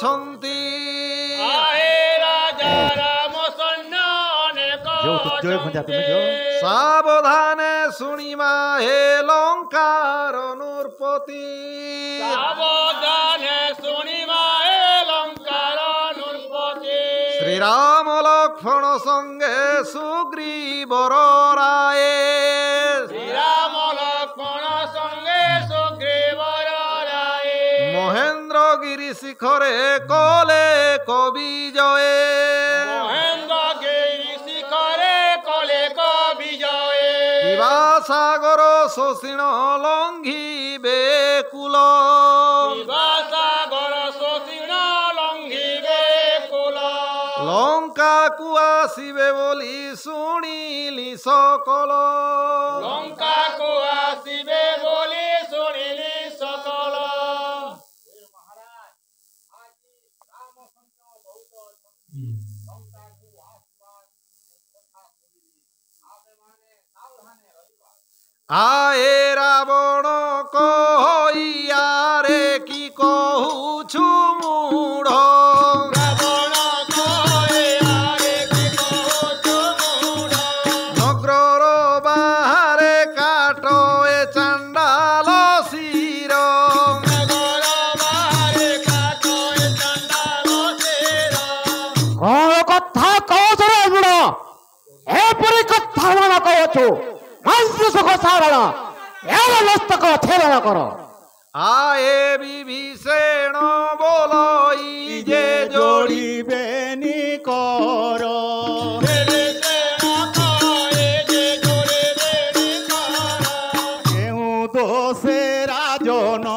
ଅଛନ୍ତି। ସାବଧାନେ ଶୁଣିବା ହେ ଲଙ୍କାର ନୃପତି। ଶ୍ରୀରାମ ଲକ୍ଷ୍ମଣ ସଙ୍ଗେ ସୁଗ୍ରୀବର ରାଏ। ମହେନ୍ଦ୍ରଗିରି ଶିଖରେ କଲେ କବିଜଏ। ଶିବା ସାଗର ଶୋଷିଣ ଲଙ୍ଘିବେ କୁଲ। ଲଙ୍କାକୁ ଆସିବେ ବୋଲି ଶୁଣିଲି ସକଳ। ଆଏ ରାବଣ କହିଆରେ କି କହୁଛୁ ମୂଢ଼। ନଗର ବାହାରେ କାଟ ଏ ଚାଣ୍ଡାଳ ଶିର। କଣ କଥା କହୁଛ ରେ ବୁଢ଼? ଏପରି କଥା ମାନ କହୁଛୁ? ସାରଣ ମସ୍ତକ ଛେଦନ କର। ଆଏ ବିଭୀଷଣ ବୋଲଇ ଯେ ଯୋଡ଼ିବେନି କର। କେଉଁ ଦୋଷେ ରାଜନ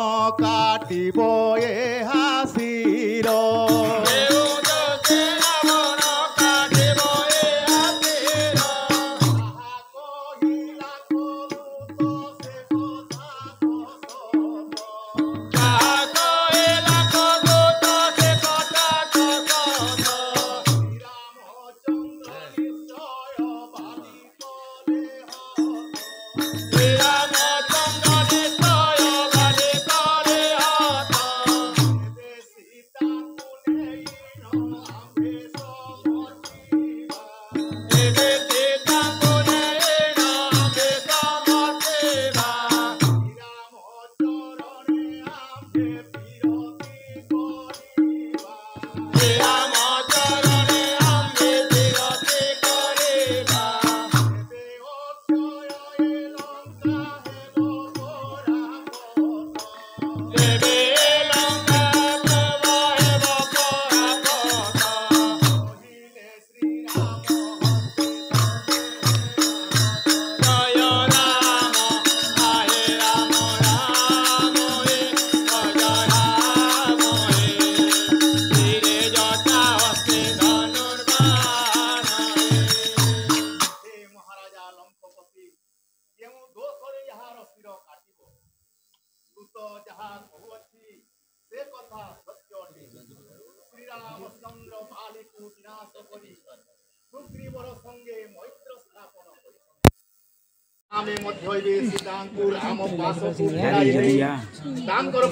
କାଟିବ ଏ ହାସିର।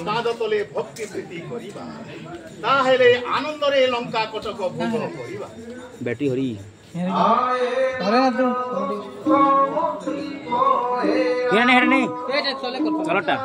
ପାଦ ତଳେ ଭକ୍ତି ପ୍ରୀତି କରିବା ତାହେଲେ ଆନନ୍ଦରେ ଲଙ୍କା କଟକ ଭୋଗ କରିବା। ବେଟି ହରି ଚଲଟା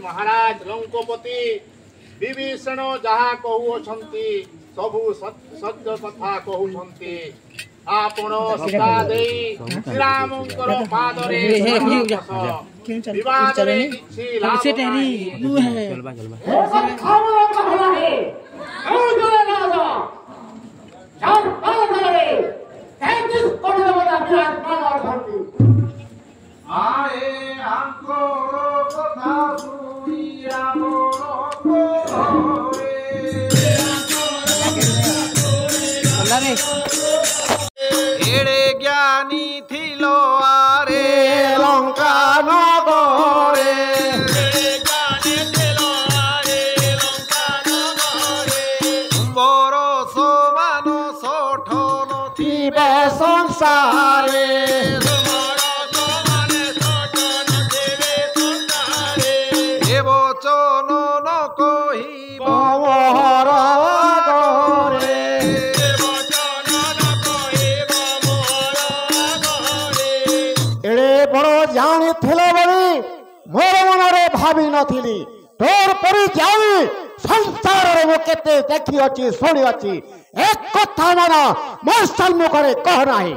महाराज लंकोपति विभीषण जहा कहूछंती सबु सत्य कथा कहूछंती। ଆପଣ ଶିକ୍ଷା ଦେଇ ଶ୍ରୀରାମଙ୍କର ପାଦରେ ବିବାଦରେ କିଛି ଲାଭ ନାହିଁ। আয়ে আঙ্কর কথা শুনি রাবণ এড়ে জ্ঞানী থিল আরে লঙ্কা নগরে বড় সমান সঠন থিবে সংসারে এ বচন ন কহিব মোহর আগরে এড়ে বড় জাଣିଥିଲ ବୋଲି ମୋର ମନରେ ଭାବି ନଥିଲି ତୋର ପରି ଜାଣି ସଂସାରରେ ମୁଁ କେତେ ଦେଖିଅଛି ଶୁଣିଅଛି ଏ କଥା ମାନ ମୋ ସମ୍ମୁଖରେ କହ ନାହିଁ।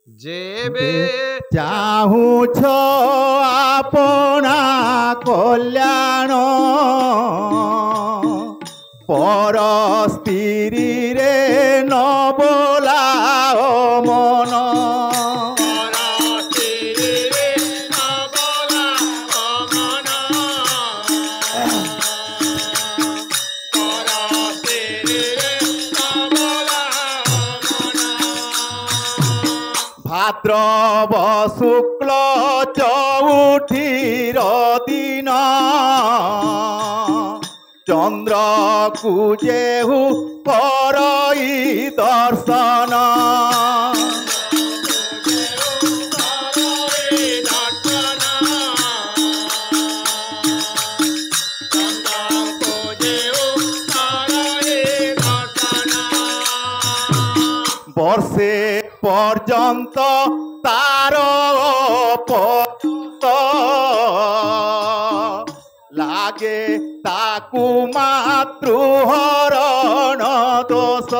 যেবে চাহুছ আপনা কল্যাণ পর স্ত্রীরে নবলা মন ভাদ্রব শুক্ল চৌঠির দিন চন্দ্রকু যেহু করই দর্শন বর্ষে পর্যন্ত তার লাগে তাকু মাতৃহরণ দোষ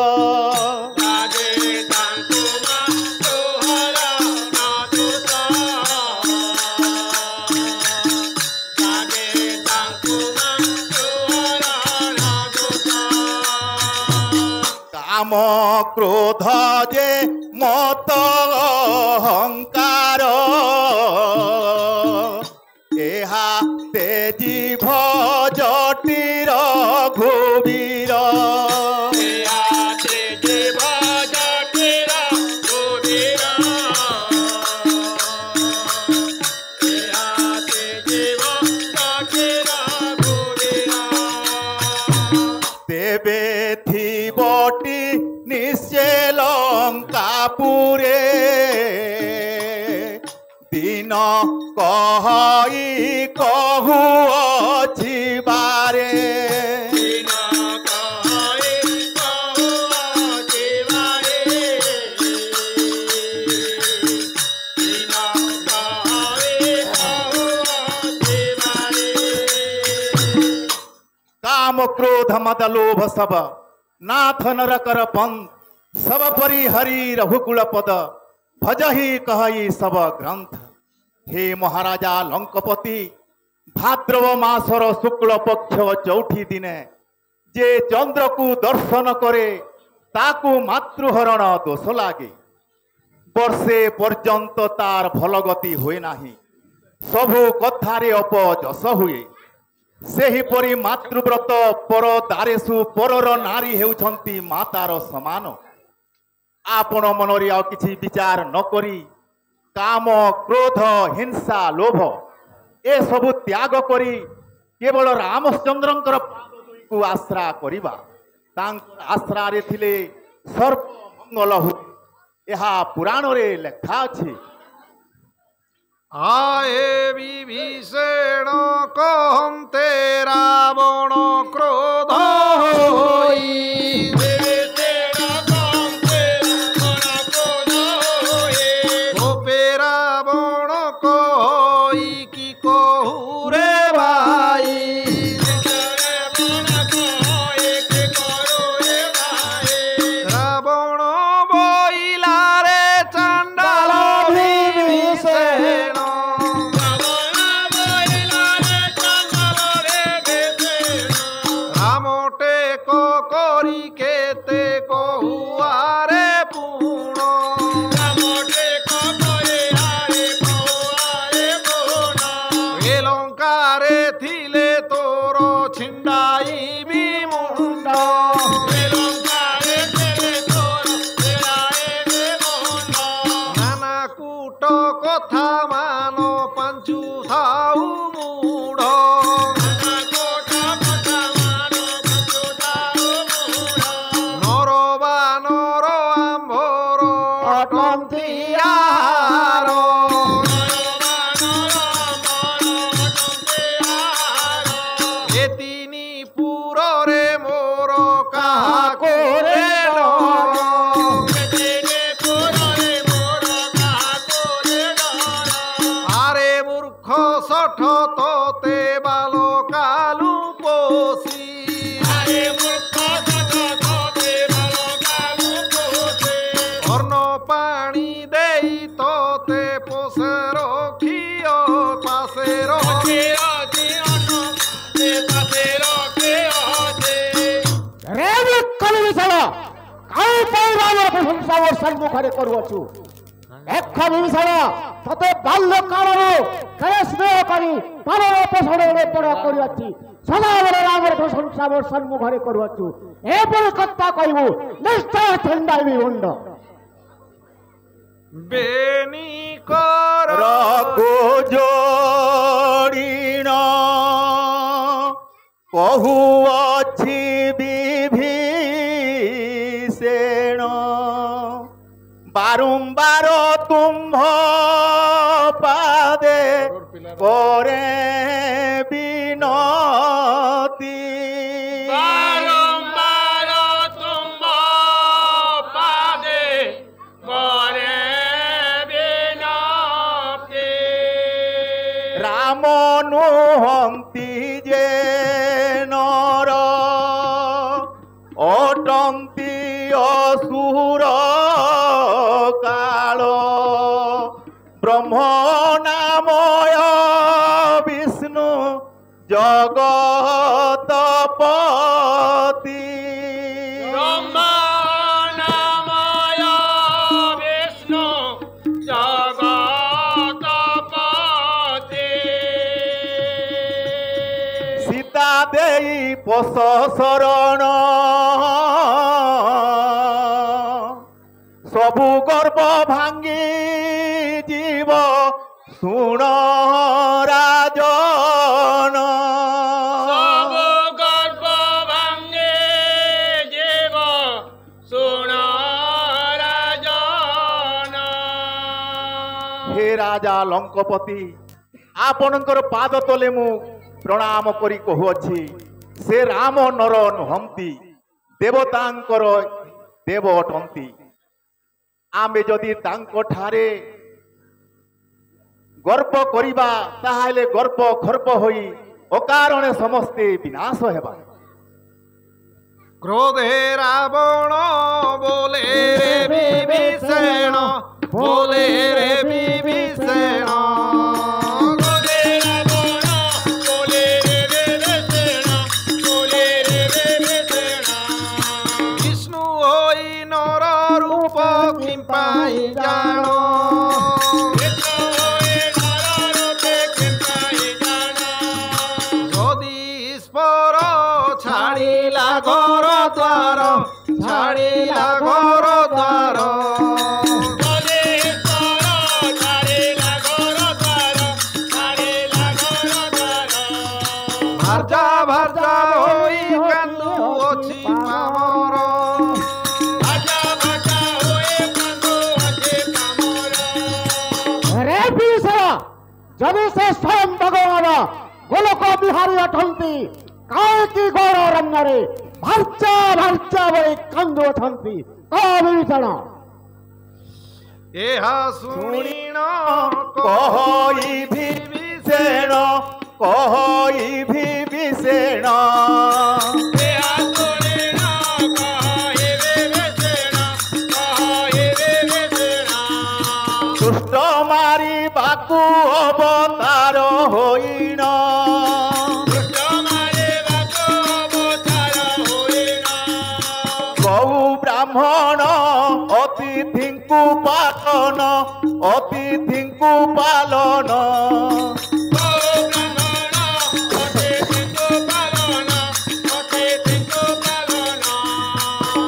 কাম ক্রোধ যে মত অহংকার এহা তেজিভ জটির ঘুবীর দেবে থিবটি নিশ্চে লঙ্কাপুরে দিন কহই কহু অছিবারে काम क्रोध मद लोभ सब नाथ नर कर पंथ सब परि हरि रघुकुल पद भजहि कहई सब ग्रंथ हे महाराजा लंकपति भाद्रव मासर शुक्ल पक्ष चौठी दिने जे चंद्र को दर्शन करे ताकू मातृहरण दोष लागे वर्षे पर्यंत तार भल गति हुए नाही सबु कथारे अपजस हुए सेहीपरि मातृव्रत पर दारेसु परर नारी हेउछंती मातार समान आपण मनरे आ किछि विचार न करी काम क्रोध हिंसा लोभ ए सबु त्याग करी केवल रामचंद्रंकर को आश्रा करिबा तांक आश्रा रे थिले सर्व मंगल हो एहा पुराण रे लेखा अछि আয়ে বিভীষণ কহন্তে রাবণ ক্রোধ হই গোপে রাবণ কই কি কহু রে ভাই রাবণ বইলা করি কেতে কহুয়ারে পুণ এ লঙ্কারে থিলে তোর ছিন্ডাইবি মুন্ড নানা কুট কথা মান পাঞ্চু থাউ মুড় নরবানর আম্ভর অটন্তি আহার এ তিনি পুররে মোর কাহা করে ডর আরে মূর্খ সঠ তোতে বালকালু পোষি অর্ণ পানি দেই তোতে পোষে রখিও পাশে রখি রে বিক্ষণ বিছাণ কাই পাই রামের প্রশংসা ও সম্মুখরে করুଅଛୁ এক্ষ বিভীষণ ততে বাল্য কাଳରୁ କେତେ ସ୍ନେହ କରି ପାଳନ ପୋଷଣରେ ବଡ଼ କରିଅଛି ସଦାବେଳେ ରାମର ପ୍ରଶଂସା ଓ ସମ୍ମୁଖରେ କରୁଅଛୁ ଏପରି କଥା କହିବୁ ନିଶ୍ଚୟ ଥଣ୍ଡାଇବି ମୁଣ୍ଡ বেনি কর রঘু যোড়িণ কহুଅছি বিভীষণ বারম্বার তুম্ভ পাদে করে বিনতি রাম নুহন্তি যে নর অটন্তি অসুর কাল ব্রহ্ম নাময় বিষ্ণু জগতপতি সীতা দেই পশ শরণ সবু গর্ব ভাঙ্গি জীব শুণ রাজন হে রাজা লঙ্কপতি ଆପଣଙ୍କର ପାଦ ତଳେ ମୁଁ ପ୍ରଣାମ କରି କହୁଅଛି ସେ ରାମ ନର ନୁହନ୍ତି ଦେବତାଙ୍କର ଦେବ ଅଟନ୍ତି ଆମେ ଯଦି ତାଙ୍କ ଠାରେ ଗର୍ବ କରିବା ତାହେଲେ ଗର୍ବ ଖର୍ବ ହୋଇ ଅକାରଣେ ସମସ୍ତେ ବିନାଶ ହେବା ক্রোধে রাবণ বলে রে বিভীষণ বলে রে বিভীষণ বিষ্ণু হই নর রূপ কিম্পাই জান যদি স্পর ছাড়িলা ঘর দ্বার ছাড়িলা ঘর দ্বার ভার্যা ভার্যা হই কান্দু অছি পামর রে বিভীষণ যদি ସେ ସ୍ୱୟଂ ଭଗବାନ ଗୋଲକ ବିହାରୀ ଅଟନ୍ତି କାହିଁକି ଗୌର ରଙ୍ଗରେ ଭାର୍ଚା ଭାର୍ଚା ବଳି କାନ୍ଦୁଅଛନ୍ତି କହ ବିଭୀଷଣ ଏହା ଶୁଣିଣ କହଇ ବିଭୀଷଣ କହଇ ବିଭୀଷଣ ଦୁଷ୍ଟ ମାରିବାକୁ ଅବତାର ହୋଇଣ ପାଳନ ଅତିଥିଙ୍କୁ ପାଳନ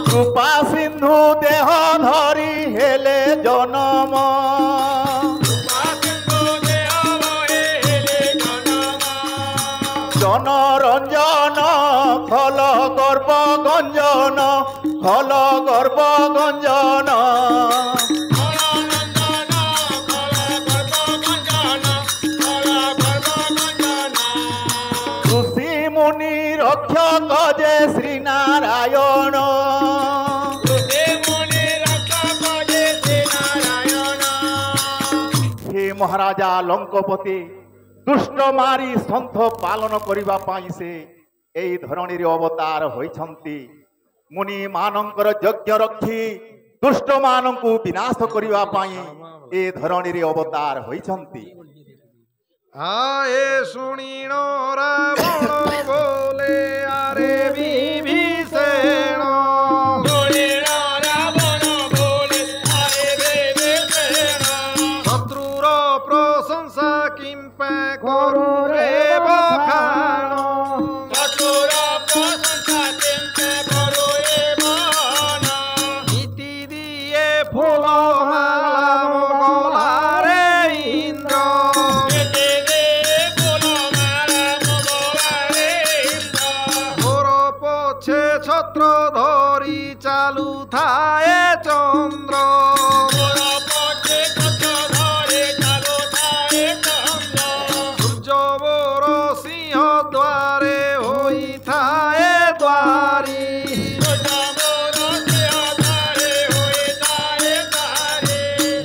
କୃପା ସିନ୍ଧୁ ଦେହ ଧରି ହେଲେ ଜନମ জনরঞ্জন খল গর্ব গঞ্জন খল গর্ব গঞ্জন ঋষি মুনি রক্ষক যে শ্রীনারায়ণ হে মহারাজা লঙ্কপতি দুষ্ট মারি সন্থ পালন করিবা পাই সে এই ধরণীর অবতার হইছন্তি মুনি ମାନଙ୍କର যজ্ঞ রক্ষী দুষ্ট ମାନଙ୍କୁ বিনাশ করিবা পাই এ ধরণীর অবতার হইছন্তি আয়ে শুনিণ রাবণ বলে আরে বিভীষণ শত্রুর প্রশংসা কিম্পা করু রে বখাণ নীতি দিয়ে ফুল গলারে ইন্দ্র ঘোর পছে ছত্র ধরি চালু থায়ে চন্দ্র সূর্যবর সিংহ দ্বারে হইথায়ে দ্বারী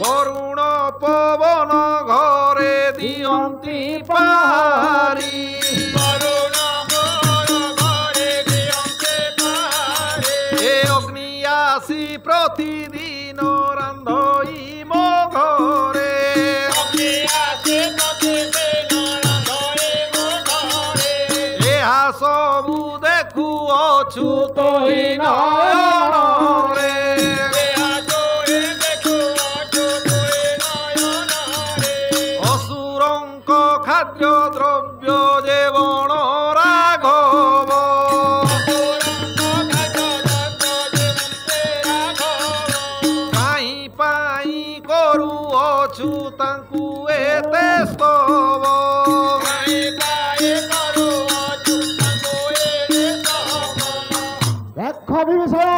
বরুণ পবন ঘরে দিয়ন্তি পাহাড়ি এ অগ্নি আসি প্রতিদিন রান্ধই মো ঘরে ଏହା ସବୁ ଦେଖୁଅଛୁ ତୋହି ନୟନରେ ଅସୁରଙ୍କ ଖାଦ୍ୟ ଦ୍ରବ୍ୟ ଯେ ବଣ ରାଘବ କାହିଁ ପାଇଁ କରୁଅଛୁ ତାଙ୍କୁ ଏତେ ସ୍ତବ দেখ বিভীষণ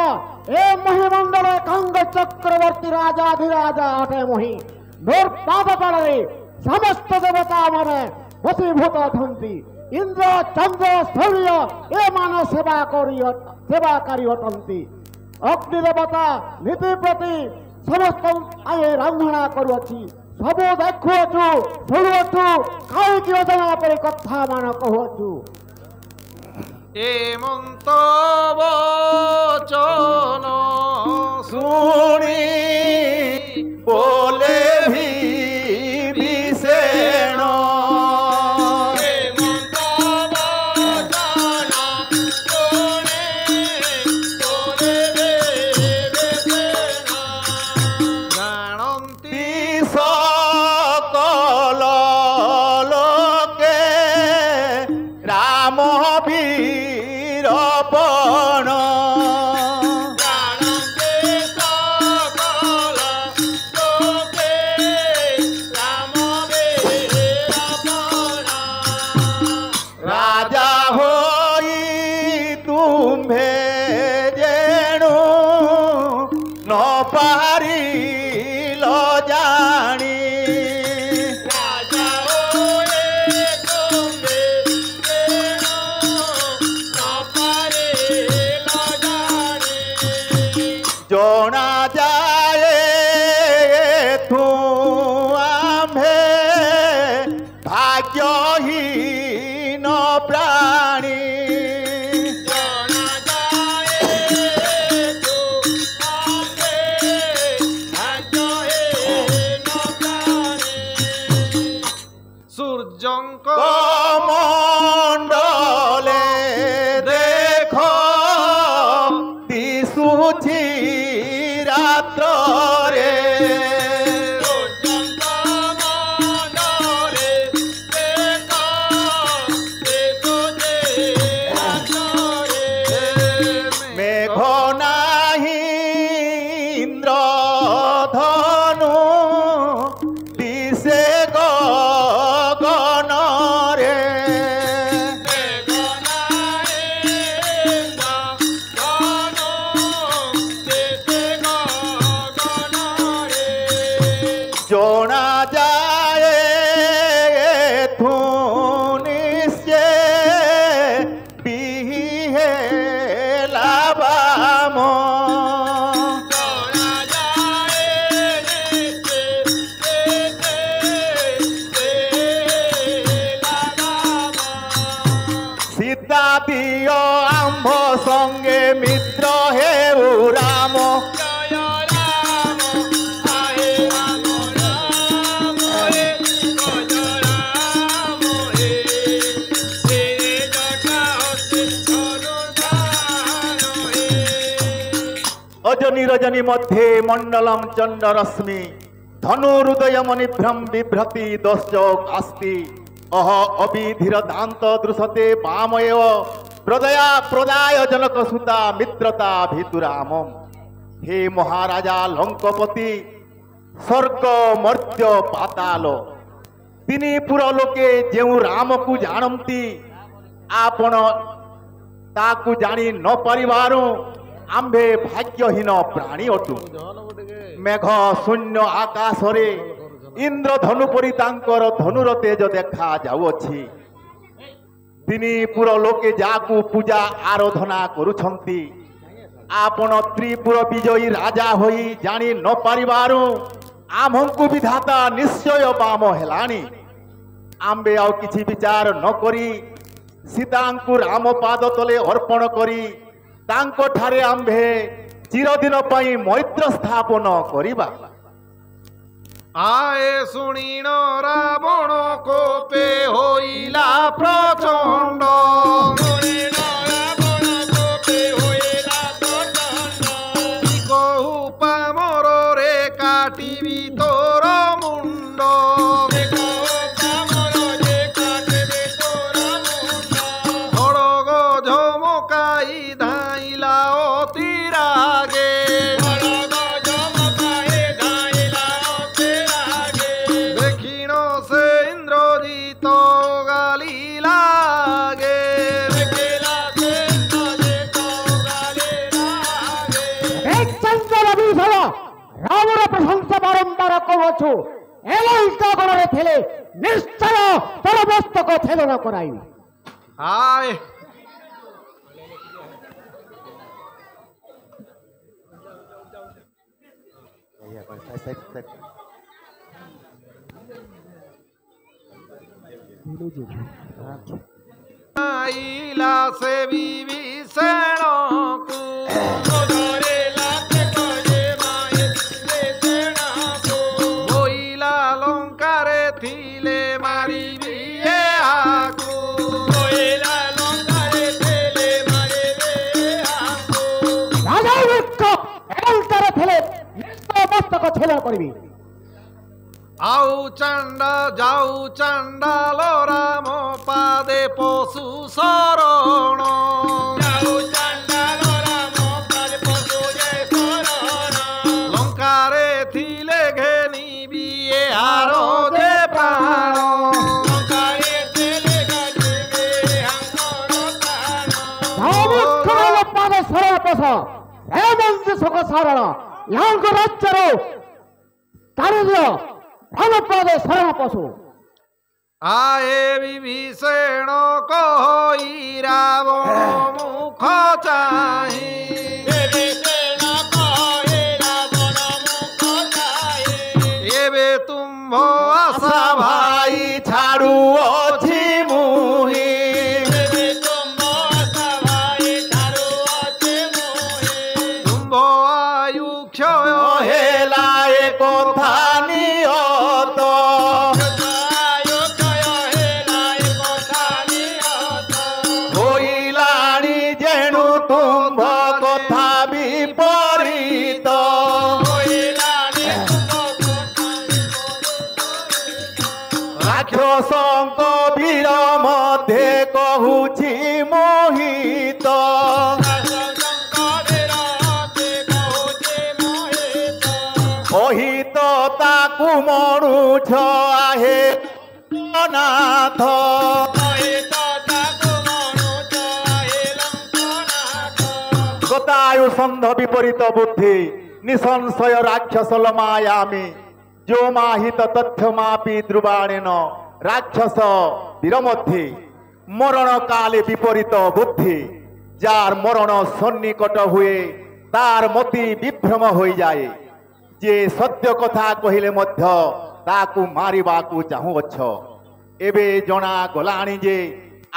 এ মহিমণ্ডলে কাঙ্গ চক্রবর্তী রাজাধিরাজা অটে মহি মোর পাদ তলে সমস্ত দেবতা মানে বশীভূত অটন্তি ইন্দ্র চন্দ্র সূর্য এମାନେ সেবাকারী অটন্তি অগ্নি দেবতা নীতি প্রতি সমস্ত আয়ে রান্ধনা করুଅছি ସବୁ ଦେଖୁଅଛୁ ଶୁଣୁଅଛୁ କାହିଁକି ଅଜଣା ପରି କଥା ମାନ କହୁଅଛୁ এমন্ত বচন শুনি বলে বিভীষণ জানন্তি সকল লোকে রাম বীর পণ রাজা হই তুমে যেণু ন পারিল জানি জনা যায় তু আম্ভে ভাগ্যহীন প্রাণী সূর্যঙ্ক কমণ্ডলে দেখ দিশুছি রাত্রে रजनी रजनी मध्ये मंडलम चंडरश्मि धनुरुदयमनिभ्रम बिभ्रति दश्चोक अस्ति अह अविधिर दांत दृशते वामएव प्रदया प्रदाय जनक सुता मित्रता भितुरामम। हे महाराजा लंकपति स्वर्ग मर्त्य पाताल तिनी पुर लोके जेउ राम को जानती आपण ताकू जानी न परिवारू आंबे भाग्यहीन प्राणी अटु। मेघ शून्य आकाश रे इंद्र धनु परी तांकर धनुर तेज देखा जाउअछि। तिनी पुर लोके जाकू पूजा आराधना करुछंती आपण त्रिपुर विजयी राजा होई जानी न परिवारू आमंकु विधाता निश्चय बाम हेलानी। आंबे आउ किछि विचार न करी सीतांकु राम पाद तले अर्पण करी तांको ठारे आंबे चिरदिन पई मैत्र स्थापन करिबा। आए सुनिन रावण कोपे होइला प्रचंड कहू पामर रे काटिबी तोर मुंड खड़ग झमकाई धाइला अति रागे देखिन से इंद्रजित गाली लागे रावण प्रशंसा बारंबार करुछु एवं गणरे थेले निश्चय तोर मस्तक छेदन कराई। आए आइला से विभीषण को बोइला लंकारे थिले मारिबी आकू राजा वृक्ष एवं तारे थेले निश्चय मस्तक छेदन करिबी। आउ चंडा जाऊ चंडाल राम पादे पशु शरण लंकारे थिले घेनी बिए हारो जे प्राण पादे शरण पश एवं शोक सारण यहाँ राज्यर कार्य धनपदे शरण पशु। आए विभीषण कहि रावण मुख चाहि एबे तुम्भ आशा भाई छाड़ू अछि मुहि तुम्भ आयु क्षय हेला ए कथा नियत होइलाणी जेणु तुम्भ कथा विपरीत राक्षसଙ୍କ वीर मध्ये कहुछि मोहित मोहित ताकु मनुछ आहे नाथ गतायु संध विपरीत बुद्धि निसंशय राक्षस लमायामि जो माहित तथ्य मापी द्रुबाणेन राक्षस वीरमध्ये मरण काले विपरीत बुद्धि जार मरण सन्निकट हुए तार मति विभ्रम हो जाए जे सत्य कथा कहिले मध्य ताकू मारिबाकू चाहुअछ एबे जना गलाणी जे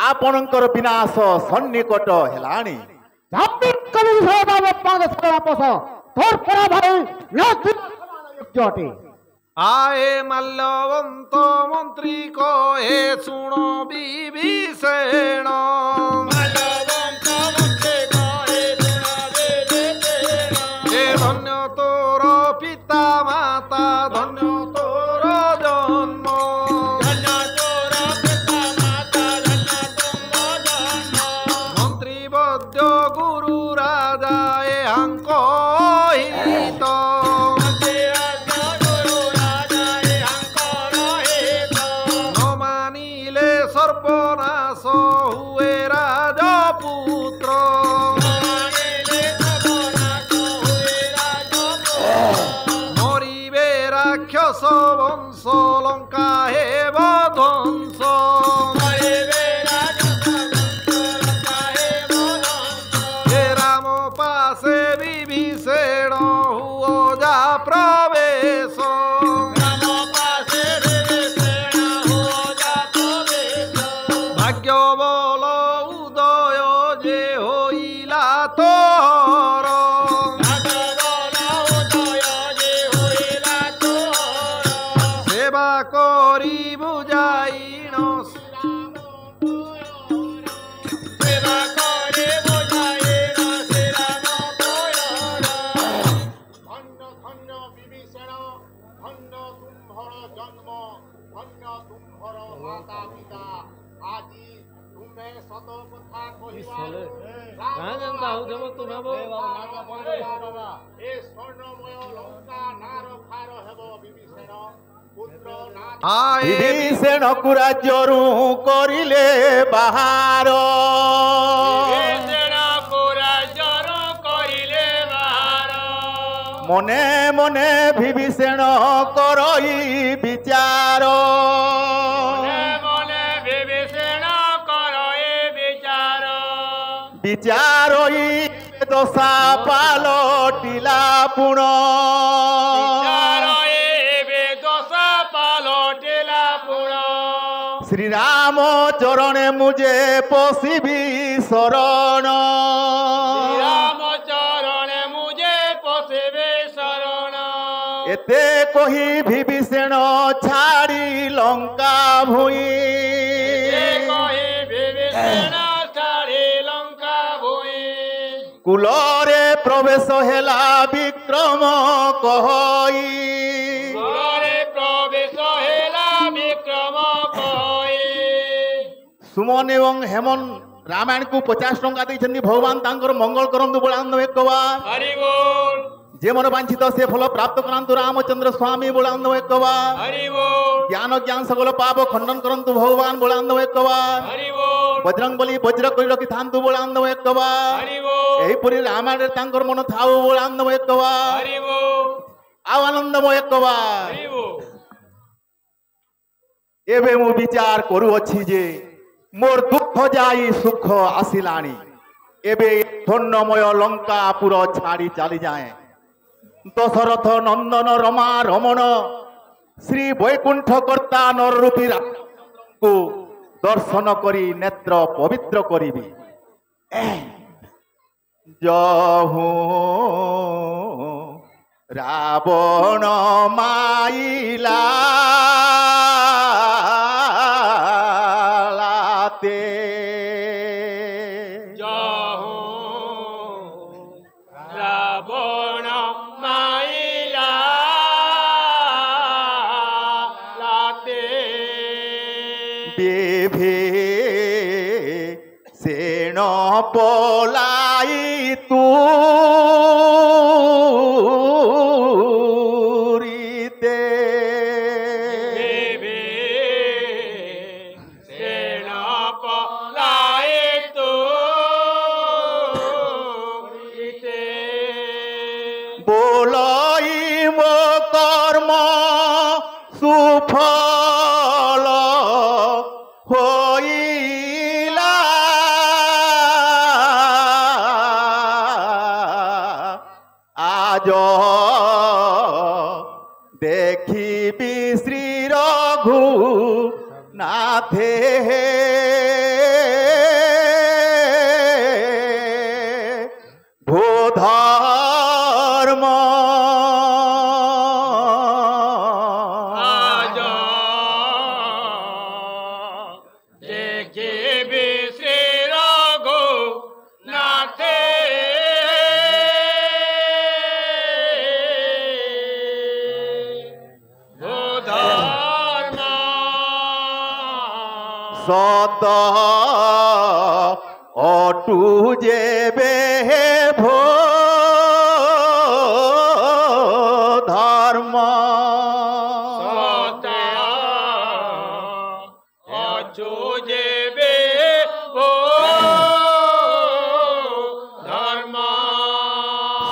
आपणकर विनाश सन्निकट हेलाणी तोर परा भाई न आए मल्लवंत मंत्री को हे सुनो विभीषण ভাগ্য বল উদয় যে হইলা তোর সেবা করি বুঝাইণ ধন্য ধন্য বিভীষণ ধন্য তুম্ভর জন্ম ধন্য তুম্ভর মাতা পিতা আজি তুমে শত কথা কহিবা এ স্বর্ণময় লঙ্কা নার খার ହେବ বিভীষণ পুত্র না আয়ে বিভীষণକୁ ରାଜ୍ୟରୁ କରିଲେ ବାହାର ମନେ ମନେ ବିଭୀଷଣ କରଇ ବିଚାର ବିଚାରଇ ଦଶା ପାଲଟିଲା ପୁଣ ଶ୍ରୀରାମ ଚରଣେ ମୁଜେ ପଶିବି ଶରଣ ଏତେ କହି ବିଭୀଷଣ ଛାଡ଼ି ଲଙ୍କା ଭୂଇଁ କୁଲରେ ପ୍ରବେଶ ହେଲା ବିକ୍ରମ କହଇ ସୁମନ ଏବଂ ହେମନ ରାମାୟଣକୁ 50 ଟଙ୍କା ଦେଇଛନ୍ତି ଭଗବାନ ତାଙ୍କର ମଙ୍ଗଳ କରନ୍ତୁ ବୋଳାନ୍ତୁ ଏକ ବାର যে মন বাঞ্ছিত সে ফল প্রাপ্ত করন্তু রামচন্দ্র স্বামী ବୋଳାନ୍ତୁ ଏକ ବାର জ্ঞান জ্ঞান সকল পাপ খণ্ডন କରନ୍ତୁ ভগবান ବୋଳାନ୍ତୁ ଏକ ବାର বজরং বলি বজ্র করে রখিথান্তু ବୋଳାନ୍ତୁ ଏକ ବାର ଏହିପରି ରାମାୟଣରେ ତାଙ୍କର ମନ ଥାଉ ବୋଳାନ୍ତୁ ଏକ ବାର ଆଉ ଆନନ୍ଦମୟ ଏକ ବାର ଏବେ ମୁଁ ବିଚାର କରୁଅଛି ଯେ ମୋର ଦୁଃଖ ଯାଇ ସୁଖ ଆସିଲାଣି ଏବେ ସ୍ୱର୍ଣ୍ଣମୟ ଲଙ୍କାପୁର ଛାଡ଼ି ଚାଲିଯାଏ ଦଶରଥ ନନ୍ଦନ ରମା ରମଣ ଶ୍ରୀ ବୈକୁଣ୍ଠ କର୍ତ୍ତା ନରରୂପୀ ରାମକୁ ଦର୍ଶନ କରି ନେତ୍ର ପବିତ୍ର କରିବି ଯହୁ ରାବଣ ମାଇଲା সেন পলাই তুরিতে সেন পলাই তুরিতে বলই মো কর্ম সুফল হইলা আজ দেখিবি শ্রী রঘু নাথে ভূধর্ম সত অটু যেবে ভো ধর্ম অটু যেবে ভো ধর্ম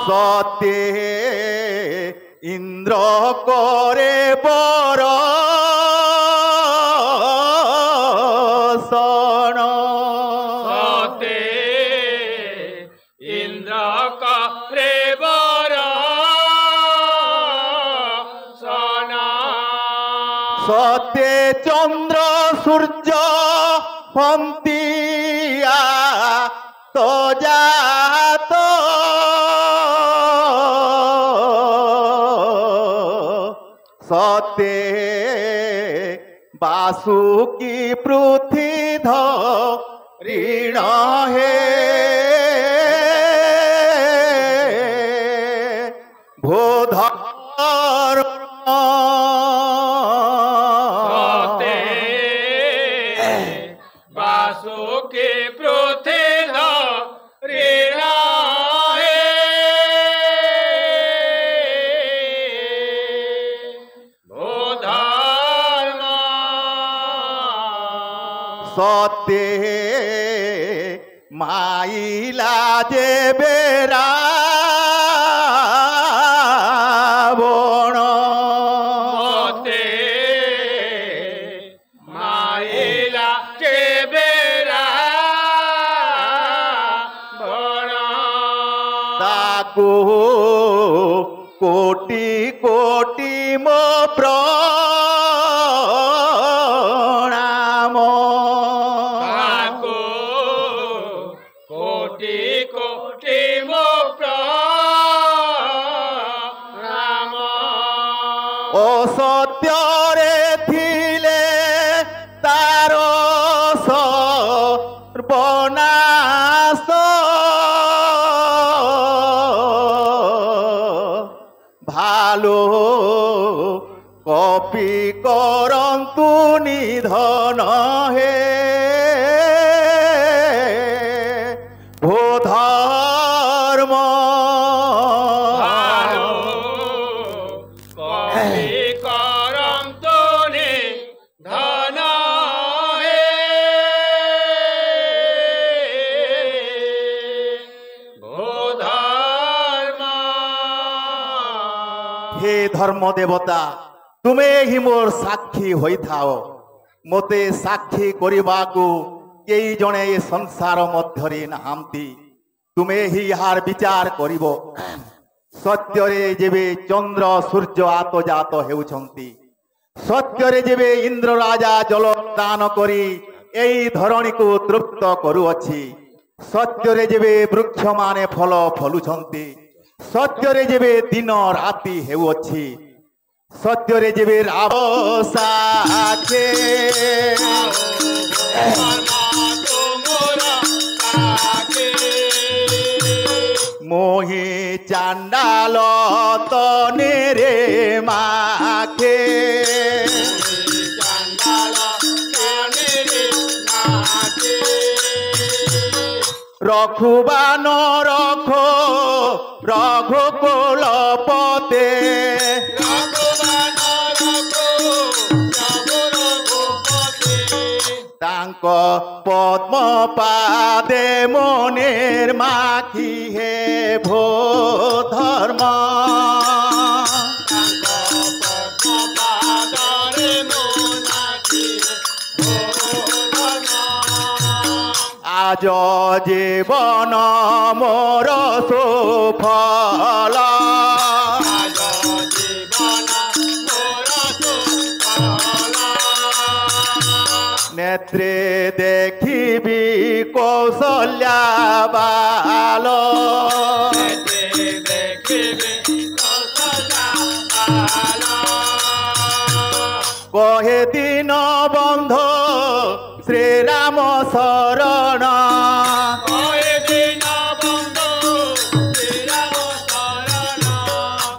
সত্যে ইন্দ্র করে বর সত্যে চন্দ্র সূর্য পন্তিয়া তো যাত সতে বাসুকি পৃথি ধরিণ হে ভোধর সতে বাসুকি পৃথি ধরিণ হে ভোধর্ম সতে মাইলা যে বেড়াবণ সতে মাইলা চেবেরা ভণ তাকু কোটি কোটি মো প্রণাম তাকো কোটি কোটি মো প্রণাম ও সত্যরে থিলে তার সর্বনাশ ভালো কপি করন্তু নিধন হে ভোধর্ম ভালো কবি করন্তু নিধন হে ভোধর্ম হে ধর্ম দেবতা তুমে হি মোর সাক্ষী হইথাও মতে সাক্ষী করিবাকু কেই জনে এ সংসার মধ্যরে নাহান্তি তুমে হি ইহার বিচার করিব সত্যরে যেবে চন্দ্র সূর্য আতজাত হেউছন্তি সত্যরে যেবে ইন্দ্র রাজা জল দান করি এই ধরণীକୁ তৃপ্ত କରୁଅଛି ସତ୍ୟରେ ଯେବେ ବୃକ୍ଷମାନେ ଫଳ ଫଳୁଛନ୍ତି ସତ୍ୟରେ ଯେବେ ଦିନ ରାତି ହେଉଅଛି ସତ୍ୟରେ ଯେବେ ରାବ ସାଖେ মোহি চান্ডাল তনেরে মাখে রঘুবান রঘ রঘুকুল পতে তাঙ্ক পদ্ম পাদে মনের মাখি হে ভো ধর্ম আজ জীবন মোর সুফল নেত্রে দেখিবি কৌশল্যা বাল কহে দিন বন্ধ শ্রীরাম শরণ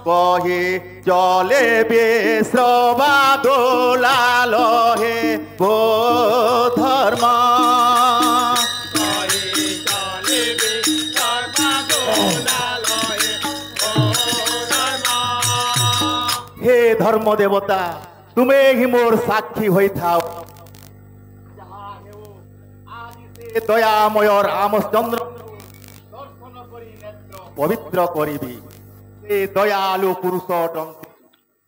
কহি চলে বিশ্রবা দোলাল হে ভো ধর্ম হে ধর্ম দেবতা তুমি হি মোর সাক্ষী হইথাও দয়াময় রামচন্দ্র দর্শন করি নেত্র পবিত্র করিবি সে দয়ালু পুরুষ অটন্তি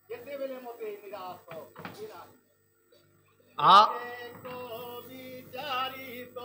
যেতেবেলে মতে নিরাশ আ বিচারিত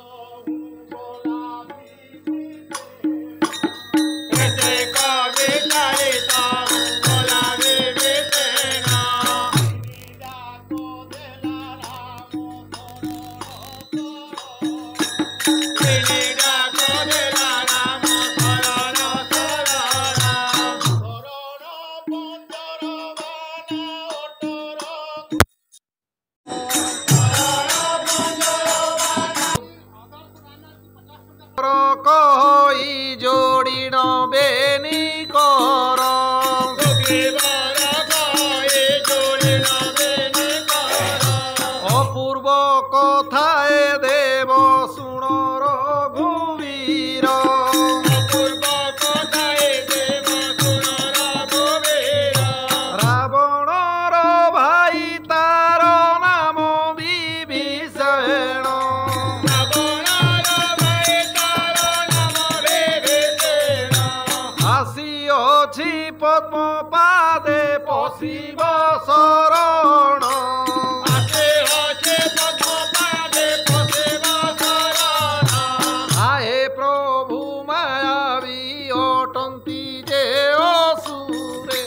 কই জোড়িণ বেনি কর অপূর্ব কথায় দেব শুণ রঘুবীর রাবণর ভাই তার নাম বিভীষণ আসিଅଛି পদ্ম পাদে পশিব শরণ আহে প্রভু মায়াবী অটন্তি যে অসুরে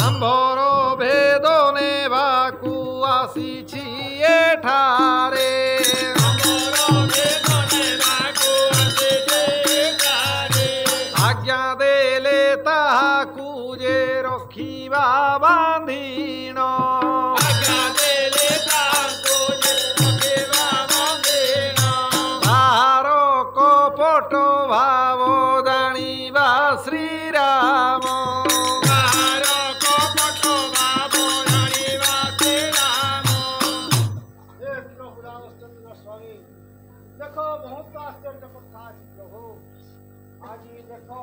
আম্বর ভেদ নেବାକୁ আসিছি এঠারে আজ্ঞা দেলে তাহাকু যে রখিবা বান্ধিণ তাহার কপট ভাব জাଣିবা শ্রীরাম দেখো বহুত আশ্চর্য কথা আছে প্রভু আজি দেখো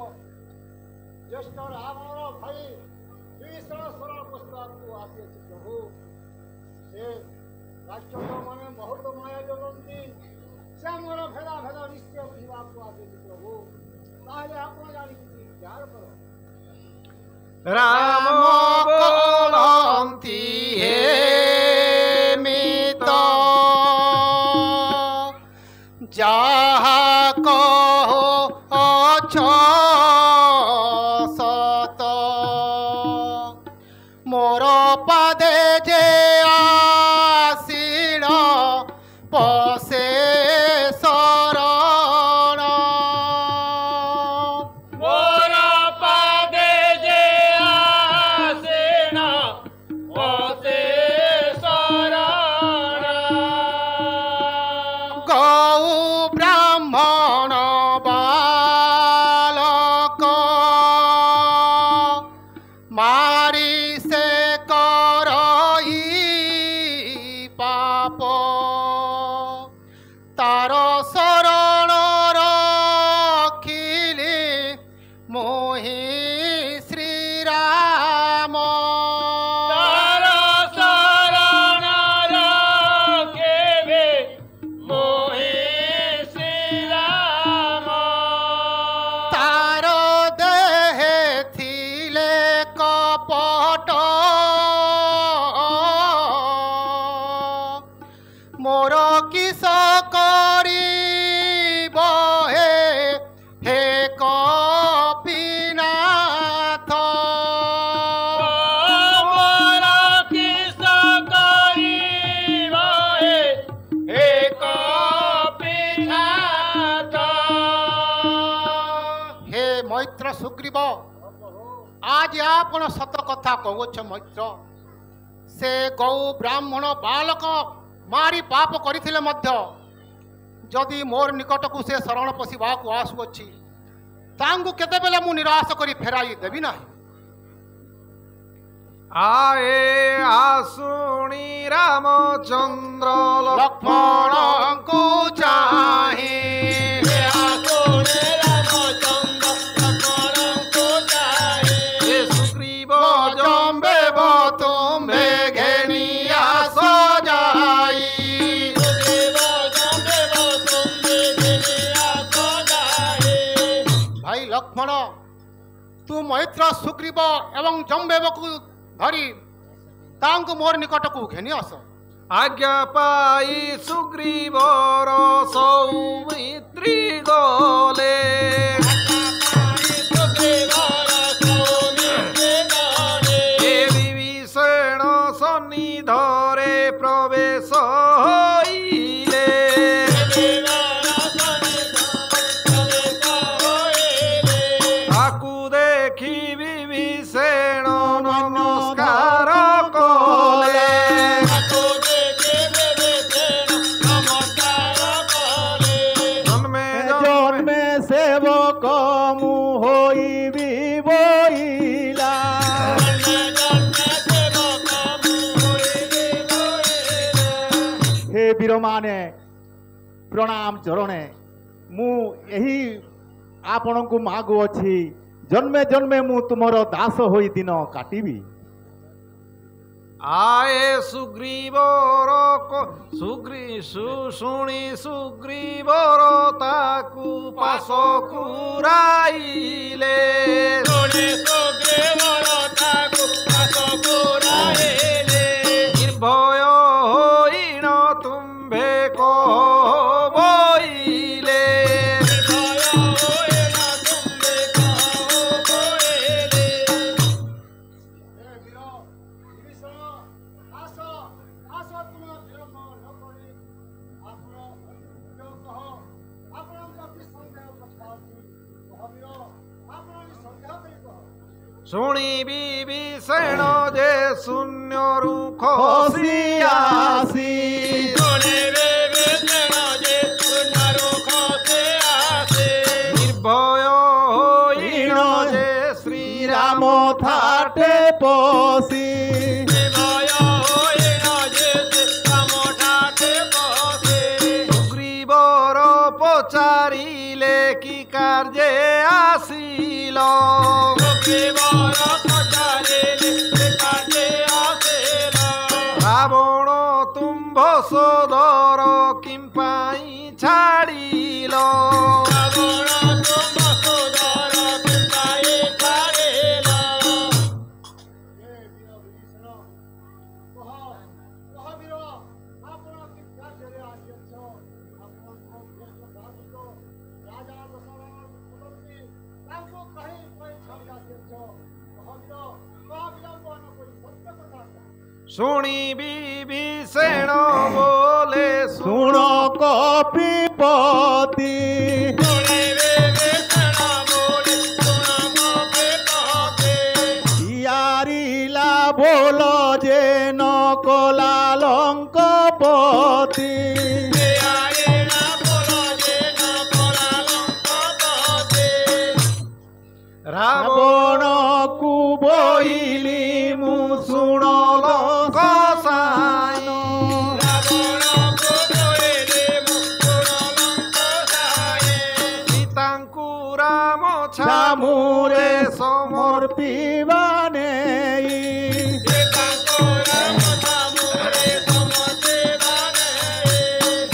জ্যেষ্ঠ রাবণর ভাই বিভীষণ শরণ পুস্তকକୁ ଆସିଅଛି ପ୍ରଭୁ ସେ ରାକ୍ଷସ ମାନେ ବହୁତ ମାୟା ଯୋଗନ୍ତି ସେ ଆମର ଭେଦା ଭେଦ ନିଶ୍ଚୟ ବୁଝିବାକୁ ଆସିଅଛି ପ୍ରଭୁ ତାହେଲେ ଆପଣ ଜାଣି କିଛି ତ୍ୟାଗ କର রাম বলন্তি হে মিত যাহা কহ অছ সত মোর পাদে যে আসিল পশে শরণ গৌ ব্রাহ্মণ বালক মারি সে করই পাপ তার শরণ রখিলি মোহি শ্রীরাম তার দেহে থিলে কপট মোর কিস করিব হে কপিনাথ হে মৈত্র সুগ্রীব আজ আপন সত কথা কହୁଛ মৈত্র সে গৌ ব্রাহ্মণ বালক মারি পাপ କରିଥିଲେ ମଧ୍ୟ ଯଦି ମୋର ନିକଟକୁ ସେ ଶରଣ ପଶିବାକୁ ଆସୁଅଛି ତାଙ୍କୁ କେତେବେଳେ ମୁଁ ନିରାଶ କରି ଫେରାଇ ଦେବି ନାହିଁ আয়ে আসুনি রামচন্দ্র ଲକ୍ଷ୍ମଣଙ୍କୁ ଚାହିଁ এ সুগ্রীব জম্বেব তুমে ঘেনিয়া সজাই ভাই লক্ষ্মণ তু মৈত্র সুগ্রীব এবং জম্বেবକୁ ধরি ତାଙ୍କୁ ମୋର ନିକଟକୁ ଘେନି ଆସ আজ্ঞা পাই সুগ্রীবর সৌমিত্রী গলে এ বিভীষণ সন্নিধরে প্রবেশ হইলে তাকু দেখি বিভীষণ নমস্কার কলে জন্মে জন্মে সেবক মু হইবি বইলা হে বীরমানে প্রণাম চরণে মু ଏହି ଆପଣଙ୍କୁ ମାଗୁଅଛି ଜନ୍ମେ ଜନ୍ମେ ମୁଁ ତୁମର ଦାସ ହୋଇ ଦିନ କାଟିବି। আয়ে সুগ্রীবর শুনি সুগ্রীবর তাকু পাশ কুরাইলে নির্ভয় হইন তুম্ভে কইলে শুনি বিভীষণ যে শূন্যরু খসি আসি নির্ভয় হইন যে শ্রীরাম থাটে পশি সুগ্রীবর পচারিলে কি কার্যে আসিল রাবণ তুম্ভ সোদর কিম্পাই ছাড়িল শুনি বিভীষণ বলে শুণ কপিপতি ইয়ারিলা বল যে নকলা লঙ্কপতি রাবণ রাবণকু বইলি মু শুণ কসায় সীতাঙ্কু রাম ছামুরে ছামুরে সমর্পিবা নেই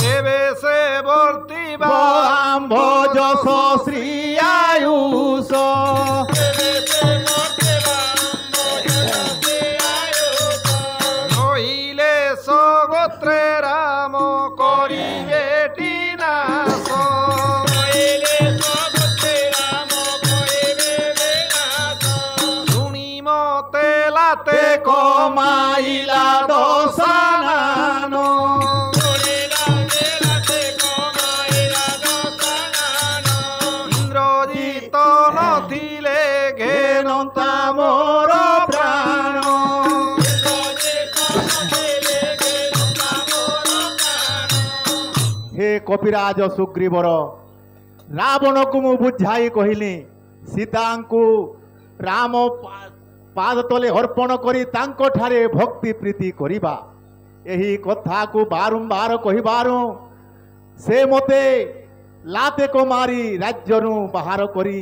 দেবে সে বর্তিবা আম্ভ যশ শ্রী আয়ুষ নহিলে সগোত্রে রাম করিবে নাশ শুনি মতে লাতে কমাইলা দশানান ইন্দ্রজিত নথিলে ঘেনন্তা মোর প্রাণ হে কপিরাজ সুগ্রীবর রাবণକୁ ମୁଁ ବୁଝାଇ କହିଲି ସୀତାଙ୍କୁ ରାମ ପାଦ ତଳେ ଅର୍ପଣ କରି ତାଙ୍କଠାରେ ଭକ୍ତି ପ୍ରୀତି କରିବା ଏହି କଥାକୁ ବାରମ୍ବାର କହିବାରୁ ସେ ମୋତେ ଲାତେକ ମାରି ରାଜ୍ୟରୁ ବାହାର କରି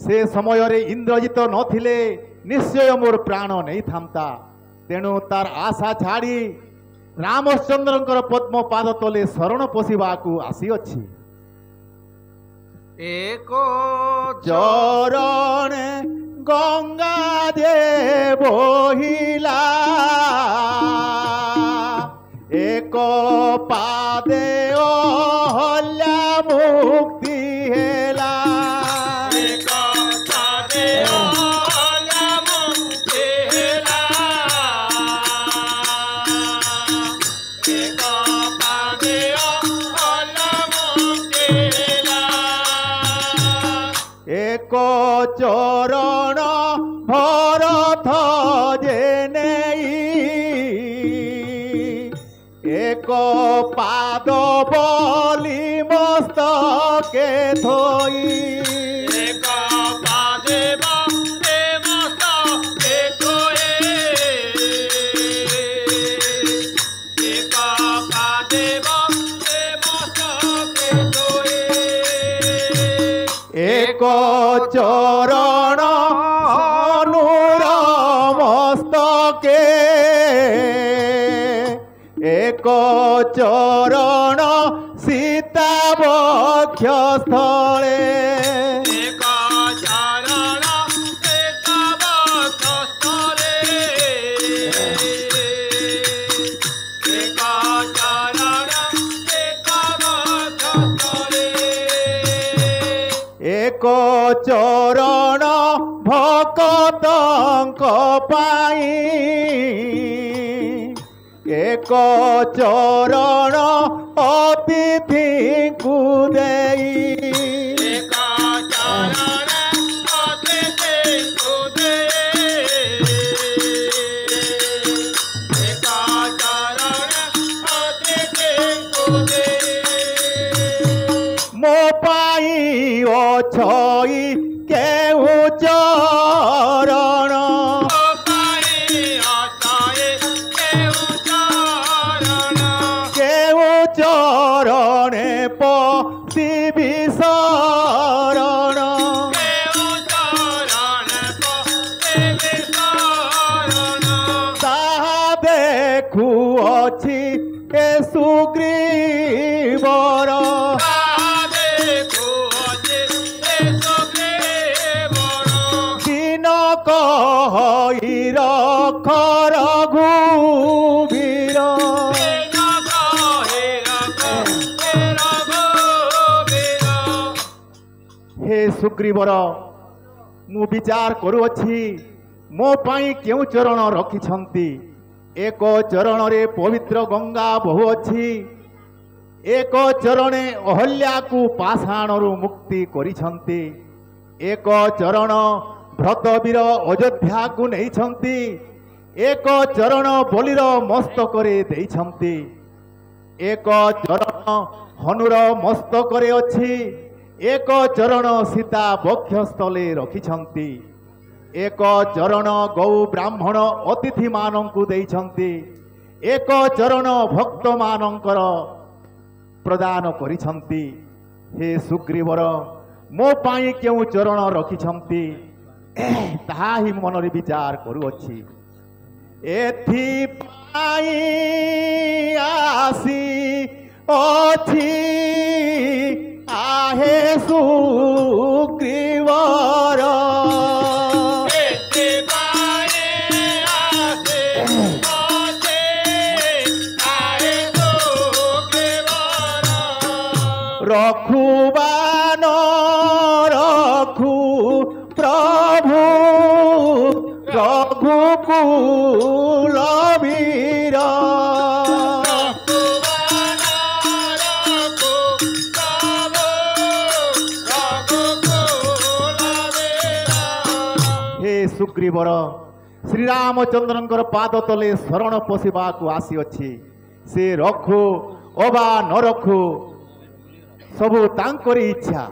ସେ ସମୟରେ ଇନ୍ଦ୍ରଜିତ ନଥିଲେ ନିଶ୍ଚୟ ମୋର ପ୍ରାଣ ନେଇଥାନ୍ତା ତେଣୁ ତାର ଆଶା ଛାଡ଼ି ରାମଚନ୍ଦ୍ରଙ୍କର ପଦ୍ମ ପାଦ ତଳେ ଶରଣ ପଶିବାକୁ ଆସିଅଛି ଏକ ଚରଣେ ଗଙ୍ଗା ଯେ ବହିଲା ଏକ ପାଦେ ଅହଲ୍ୟା ମୁକ୍ତି ହେଲା ଏକ ଚରଣ ଭରତ ଯେ ନେଇ ଏକ ପାଦ ବଲି ମସ୍ତକେ ଥୋଇ ଏକ ପାଦେ ବନ୍ଦେ ମସ୍ତକେ ଥୋଇ ଏକ ପାଦେ ବନ୍ଦେ ମସ୍ତକେ ଥୋଇ ଏକ ଚରଣ ଅନୁର ମସ୍ତକେ ଏକ ଚରଣ ସୀତା ବକ୍ଷ ସ୍ଥଳେ ଏକ ଚରଣ ସୀତା ବକ୍ଷ ସ୍ଥଳେ ଏକ ଚରଣ ସୀତା ବକ୍ଷ ସ୍ଥଳେ ଏକ ଚରଣ ଭକତଙ୍କ ପାଇଁ ଏକ ଚରଣ ଅତିଥିଙ୍କୁ ଦେଇ ଏକ ଚରଣ ଅତିଥିଙ୍କୁ ଦେଇ ଏକ ଚରଣ ଅତିଥିଙ୍କୁ ଦେଇ ମୋ ପାଇଁ ଅଛଇ କେଉଁ ଚରଣ ମୋ ପାଇଁ ଅଛଇ କେଉଁ ଚରଣ କେଉଁ ଚରଣେ ପଶିବି ଶରଣ କେଉଁ ଚରଣ ପଶିବି ଶରଣ ତାହା ଦେଖୁଅଛି ଏ ସୁଗ୍ରୀବର ଦିନ କହି ରଖ ରଘୁବୀର ହେ ସୁଗ୍ରୀବର ମୁଁ ବିଚାର କରୁଅଛି ମୋ ପାଇଁ କେଉଁ ଚରଣ ରଖିଛନ୍ତି ଏକ ଚରଣରେ ପବିତ୍ର ଗଙ୍ଗା ବହୁଅଛି ଏକ ଚରଣେ ଅହଲ୍ୟାକୁ ପାଷାଣରୁ ମୁକ୍ତି କରିଛନ୍ତି ଏକ ଚରଣ ଭ୍ରତବୀର ଅଯୋଧ୍ୟାକୁ ନେଇଛନ୍ତି ଏକ ଚରଣ ବଲିର ମସ୍ତକରେ ଦେଇଛନ୍ତି ଏକ ଚରଣ ହନୁର ମସ୍ତକରେ ଅଛି ଏକ ଚରଣ ସୀତା ବକ୍ଷସ୍ଥଳେ ରଖିଛନ୍ତି ଏକ ଚରଣ ଗୌ ବ୍ରାହ୍ମଣ ଅତିଥିମାନଙ୍କୁ ଦେଇଛନ୍ତି ଏକ ଚରଣ ଭକ୍ତମାନଙ୍କର ପ୍ରଦାନ କରିଛନ୍ତି ହେ ସୁଗ୍ରୀବର ମୋ ପାଇଁ କେଉଁ ଚରଣ ରଖିଛନ୍ତି ତାହା ହିଁ ମନରେ ବିଚାର କରୁଅଛି ଏଥିପାଇଁ ଆସି ଅଛି आहे सुग्रीवर रखुबान रखु प्रभु रघुकुल वीर सुग्रीवर श्रीरामचंद्र पाद तले शरण पशिबाकु आसीअछि से रखु अबा न रखु सबु तांकरी इच्छा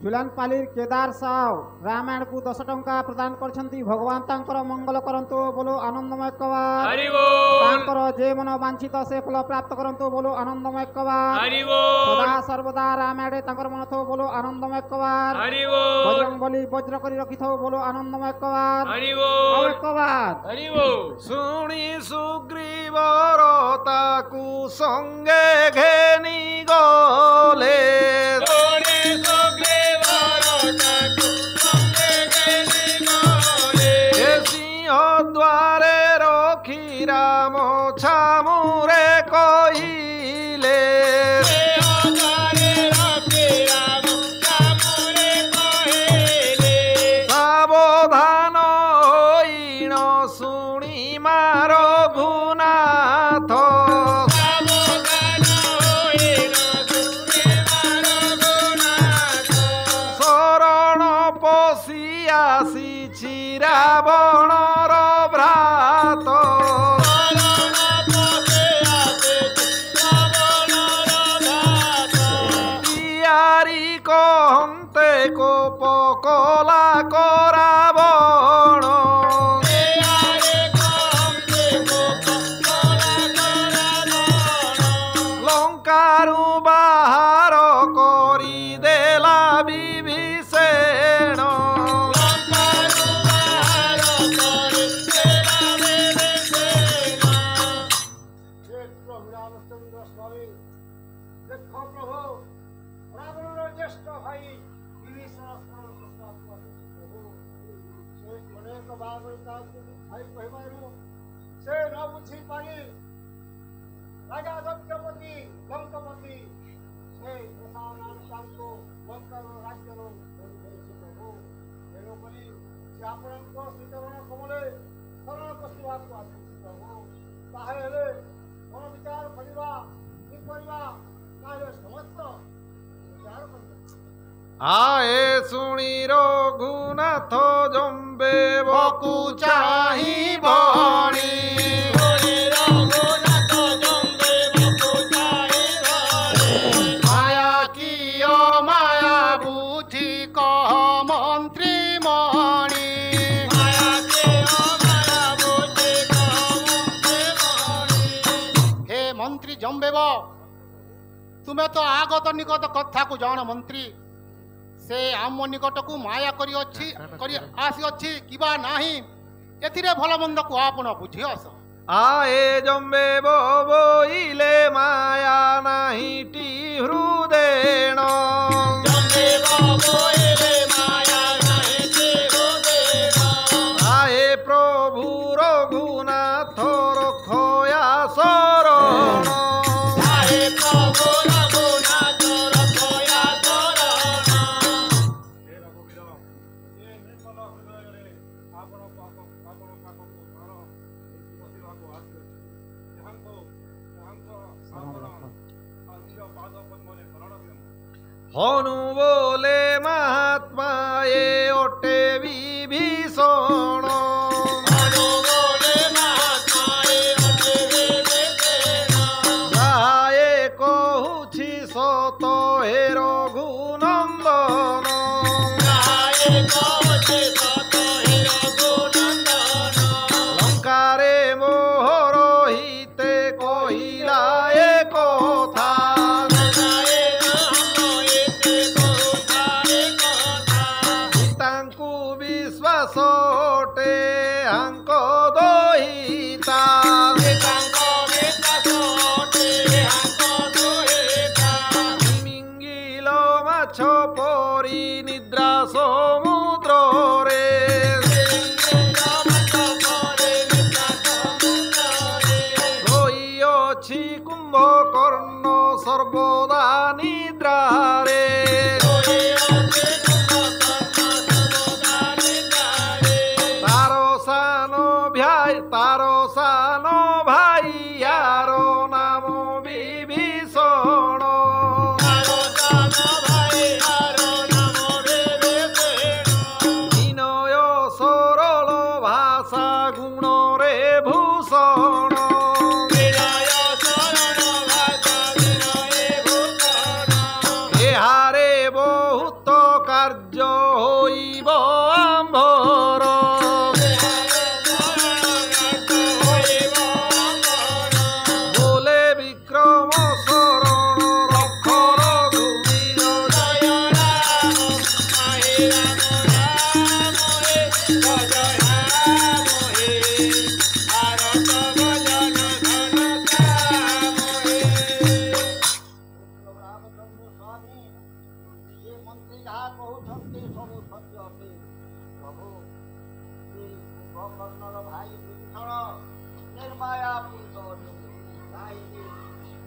जुलानपालीर केदार साव रामायण को 10 टंका प्रदान करछंती भगवान तांकर मंगल करंतु बोलो आनंदमय कवार हरि बोल तांकर जे मन वांछित से फल प्राप्त करंतु बोलो आनंदमय कवार हरि बोल सदा सर्वदा रामायण तांकर मन थो बोलो आनंदमय कवार हरि बोल बजरंग बली वज्र करी रखिथो बोलो आनंदमय कवार हरि बोल आवे कवार हरि बोल शुणी सुग्रीवर ताकू संगे घेनी गले सोने सुग्रीवर ताकू संगे घेनी गले सिंह द्वारे रखी राम छामुरे कहिले सावधान होइण शुणी मार गुनाथ ଭାଇ କହିବାରୁ ସେ ନ ବୁଝି ପାରି ରାଜା ଦକ୍ଷପତି ଲଙ୍କପତି ସେ ତାଙ୍କୁ ଲଙ୍କାର ରାଜ୍ୟରୁ ତେଣୁକରି ସେ ଆପଣଙ୍କ ଶ୍ରୀଚରଣ କମଳେ ଶରଣ ପଶିବାକୁ ଆସିଛି ପ୍ରଭୁ। ତାହେଲେ କ'ଣ ବିଚାର କରିବା କି କରିବା ତାହେଲେ ସମସ୍ତ ବିଚାର କରିବା। ଆଏ ଶୁଣି ରଘୁନାଥ ଜମ୍ବେ ବକୁ ଚାହିଁ ବଣି ମାୟା କିୟ ମାୟା ବୁଝି କହ ମନ୍ତ୍ରୀ ମଣି ହେ ମନ୍ତ୍ରୀ ଜମ୍ବେବ ତୁମେ ତ ଆଗତ ନିକଟ କଥାକୁ ଜାଣ ମନ୍ତ୍ରୀ ସେ ଆମ ନିକଟକୁ ମାୟା କରି ଆସିଅଛି କିବା ନାହିଁ ଏଥିରେ ଭଲ ମନ୍ଦକୁ ଆପଣ ବୁଝି ଆସ। ଆଏ ଜମ୍ବେ ବୋଇଲେ ମାୟା ନାହିଁଟି ହୃଦେଣ ଆଏ ପ୍ରଭୁ ରଘୁନାଥ ରଖୟା ଶରଣ হনু বলে মহাত্মায়ে অটে বিভীষণ রায়ে কহুছি সত হে রঘুনন্দন লঙ্কারে মোহর হিতে কহিলা এ কথা সটে আঙ্ক দহিতা মিঙ্গিল মাছ পরি নিদ্রা সমুদ্রে রইଅଛି কুম্ভকর্ণ সর্বদা নিদ্রারে তার সান ভাইয়ার নাম বিভীষণ বিনয় সরল ভাষা গুণরে ভূষণ এহারে বহুত কার্য হইব আম্ভর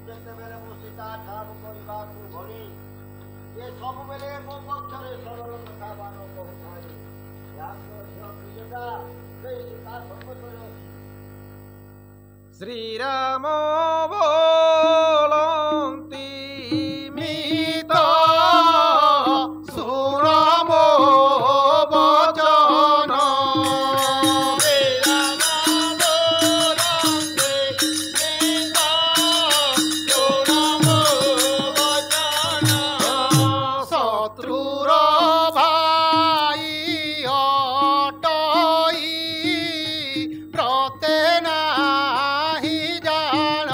ଯେତେବେଳେ ମୁଁ ସୀତା ଠାରୁ କରିବାକୁ ଗଲି ଏ ସବୁବେଳେ ମୋ ପକ୍ଷରେ ସରଳ କଥାବାନ କହୁଥାଏ ସେଇ ସୀତା ସର୍ବତରେ ଅଛି। ଶ୍ରୀରାମ ବୋଲନ୍ତି ମିତ ଶୁଣ ମୋ ବଚନ ଶତ୍ରୁର ଭାଇ ଅଟଇ ପ୍ରତେ ନାହିଁ ଜାଣ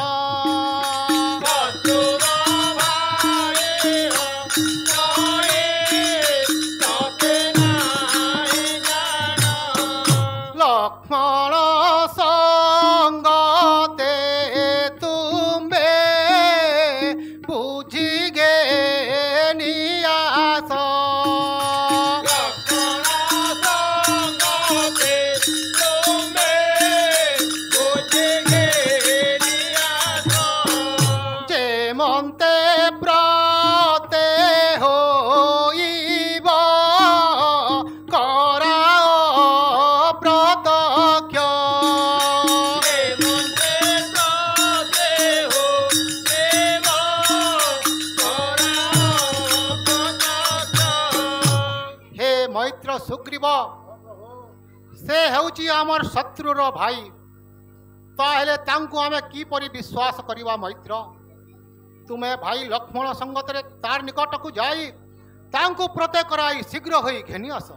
ଲକ୍ଷ୍ମଣ ସଙ୍ଗତେ ତୁମେ ବୁଝିগে ନିଆସ କହିବ ସେ ହେଉଛି ଆମର ଶତ୍ରୁର ଭାଇ, ତାହେଲେ ତାଙ୍କୁ ଆମେ କିପରି ବିଶ୍ୱାସ କରିବା ମୈତ୍ର? ତୁମେ ଭାଇ ଲକ୍ଷ୍ମଣ ସଙ୍ଗତରେ ତାର ନିକଟକୁ ଯାଇ ତାଙ୍କୁ ପ୍ରତ୍ୟେକ କରାଇ ଶୀଘ୍ର ହୋଇ ଘେନି ଆସ।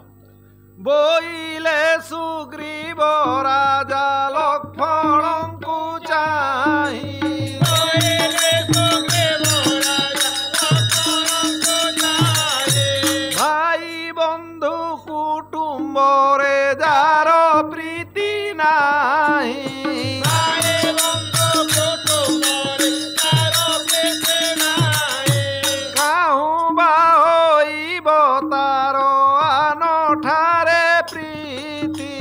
ବୋଇଲେ ସୁଗ୍ରୀବ ରାଜା ଲକ୍ଷ୍ମଣଙ୍କୁ ଚାହିଁ ଭାଇ ବନ୍ଧୁ କୁଟୁମ୍ବରେ ଯାର ପ୍ରୀତି ନାହିଁ, କାହୁଁ ବା ହୋଇବ ତାର ଆନଠାରେ ପ୍ରୀତି।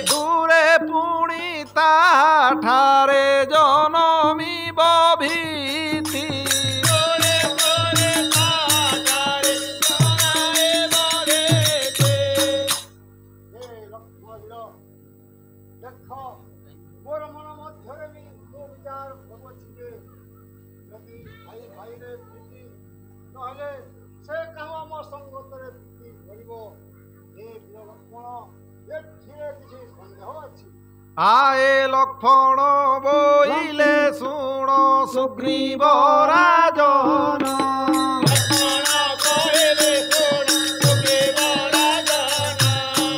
ଦୂରେ ପୁଣି ତାଠାରେ ଜନମିବ ଭୀତି। ଦେଖ ମୋର ମନ ମଧ୍ୟରେ ବି ବିଚାର ଭାବୁଅଛି ଯେ ଯଦି ଭାଇ ଭାଇରେ ପ୍ରୀତି ନହେଲେ ସେ କାହା ଆମ ସଙ୍ଗତରେ ପ୍ରୀତି କରିବ। ଏ ପ୍ରିୟ ଲକ୍ଷ୍ମଣ, ଏଥିରେ କିଛି ସନ୍ଦେହ ଅଛି? ଆଏ ଲକ୍ଷ୍ମଣ ବୋଇଲେ ଶୁଣ ସୁଗ୍ରୀବ ରାଜନ,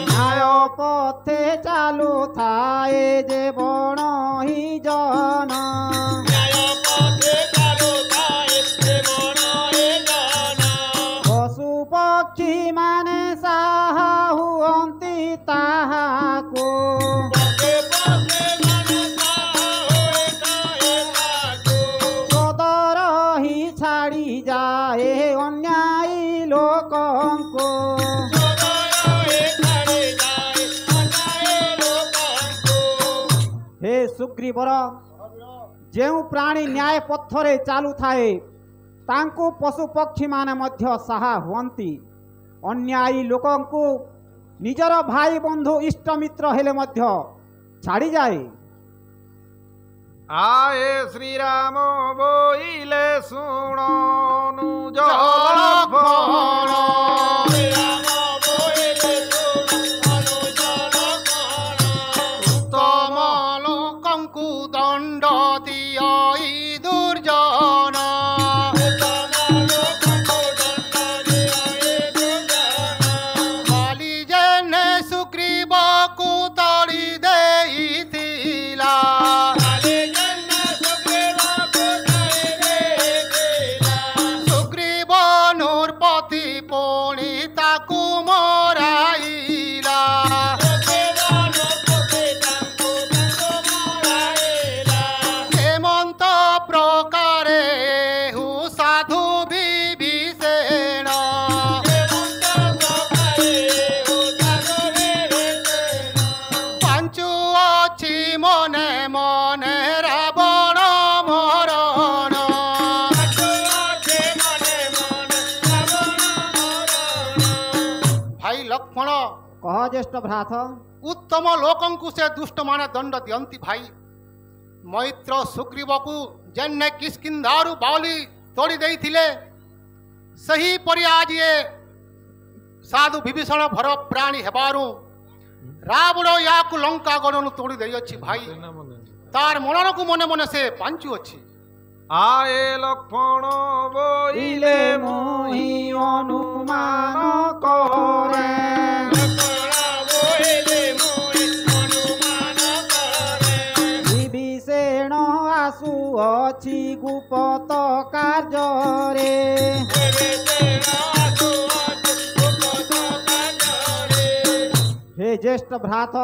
ନ୍ୟାୟ ପଥେ ଚାଲୁଥାଏ ଯେ ବଣ ହିଁ ଜନ, ପଶୁ ପକ୍ଷୀ ମାନେ ସାହା ହୁଅନ୍ତି ତାହାକୁ, ସଦର ହିଁ ଛାଡ଼ି ଯାଏ ଅନ୍ୟାୟୀ ଲୋକଙ୍କୁ। ହେ ସୁଗ୍ରୀବର, ଯେଉଁ ପ୍ରାଣୀ ନ୍ୟାୟ ପଥରେ ଚାଲୁଥାଏ ତାଙ୍କୁ ପଶୁପକ୍ଷୀମାନେ ମଧ୍ୟ ସାହା ହୁଅନ୍ତି। ଅନ୍ୟାୟୀ ଲୋକଙ୍କୁ ନିଜର ଭାଇ ବନ୍ଧୁ ଇଷ୍ଟମିତ୍ର ହେଲେ ମଧ୍ୟ ଛାଡ଼ିଯାଏ। ଆଏ ଶ୍ରୀରାମ ବୋଇଲେ ଶୁଣ ଅନୁଜ ଲକ୍ଷ୍ମଣ, ଉତ୍ତମ ଲୋକଙ୍କୁ ଦଣ୍ଡ ଦିଅ ଇ ଦୁର୍ଜନ, କାଲି ଯେନେ ସୁଗ୍ରୀବକୁ ତଳି ଦେଇଥିଲା, ସୁଗ୍ରୀବ ନୃପତି ପୁଣି ତାକୁ ମରାଇଲା। ହେମନ୍ତ ପ୍ରକାରେ ହୁ ସାଧୁ ବିଭୀଷଣ, ପାଞ୍ଚୁ ଅଛି ମନେ ମନେ ରାବଣ ମରଣ। ଭାଇ ଲକ୍ଷ୍ମଣ, କହ ଜ୍ୟେଷ୍ଠ ଭ୍ରାତ। ଉତ୍ତମ ଲୋକଙ୍କୁ ସେ ଦୁଷ୍ଟମାନେ ଦଣ୍ଡ ଦିଅନ୍ତି। ଭାଇ ମୈତ୍ର ସୁଗ୍ରୀବକୁ ଯେନେ କିଷ୍କିନ୍ଧାରୁ ବାଉଲି ତୋଳି ଦେଇଥିଲେ, ସେହିପରି ଆଜି ଏ ସାଧୁ ବିଭୀଷଣ ଭର ପ୍ରାଣୀ ହେବାରୁ ରାବଣ ୟାକୁ ଲଙ୍କା ଗଡ଼ରୁ ତୋଳି ଦେଇଅଛି। ଭାଇ ତାର ମନକୁ ମନେ ମନେ ସେ ପାଞ୍ଚୁଅଛି। ଆଏ ଲକ୍ଷ୍ମଣ ବୋଇଲେ ମୋହି ଅନୁମାନ କରେ, ବିଭୀଷଣ ଆସୁଅଛି ଗୁପ୍ତ କାର୍ଯ୍ୟରେ, ହେ ଜ୍ୟେଷ୍ଠ ଭ୍ରାତ,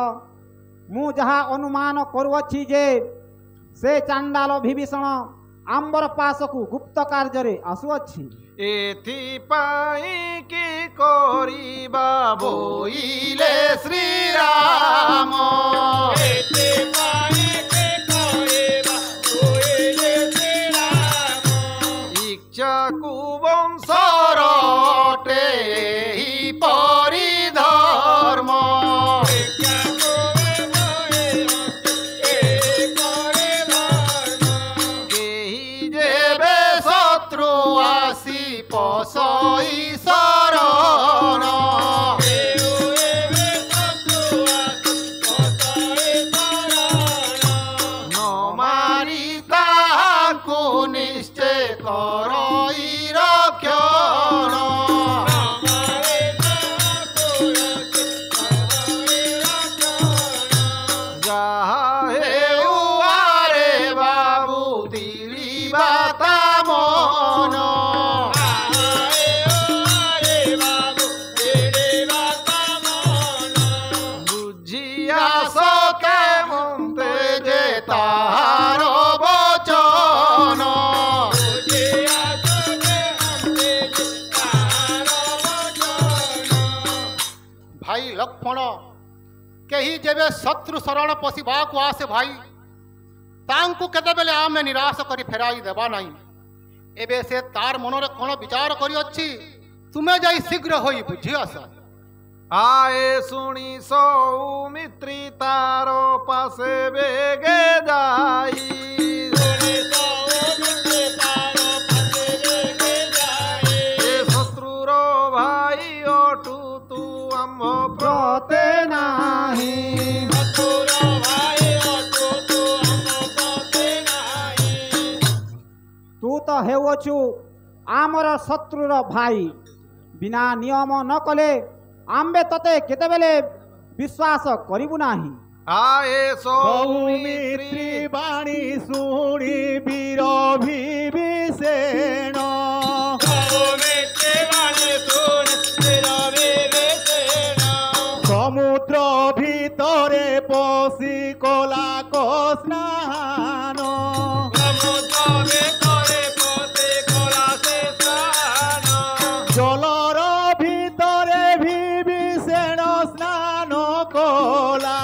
ମୁଁ ଯାହା ଅନୁମାନ କରୁଅଛି ଯେ ସେ ଚାଣ୍ଡାଳ ବିଭୀଷଣ ଆମ୍ବର ପାଶକୁ ଗୁପ୍ତ କାର୍ଯ୍ୟରେ ଆସୁଅଛି। ଏଥିପାଇଁ କି କରିବା ବୋଇଲେ ଶ୍ରୀରାମ, ଇଚ୍ଛାକୁ ବଂଶ ସରଟେ ପରିଧର୍ମ, କେହି ଯେବେ ଶତ୍ରୁ ଲକ୍ଷ୍ମଣ କେହି ଯେବେ ଶତ୍ରୁ ଶରଣ ପଶିବାକୁ ଆସେ ଭାଇ ତାଙ୍କୁ କେତେବେଳେ ଆମେ ନିରାଶ କରି ଫେରାଇ ଦେବା ନାହିଁ। ଏବେ ସେ ତାର ମନରେ କ'ଣ ବିଚାର କରିଅଛି ତୁମେ ଯାଇ ଶୀଘ୍ର ହୋଇ ବୁଝି ଆସ। आए सुनी सौमित्री तारो पासे बेगे जाई शत्रुर भाई अटू तू आम प्रते नाही तू तो हेउछु आमर शत्रुर भाई बिना नियम न कले आम्बे तते केतेबेले विश्वास करिबु नाही। आए सौमित्री बाणी शुणी वीर विभीषण समुद्र भितरे पशि कला को स्नान जलर भितरे विभीषण स्नान कला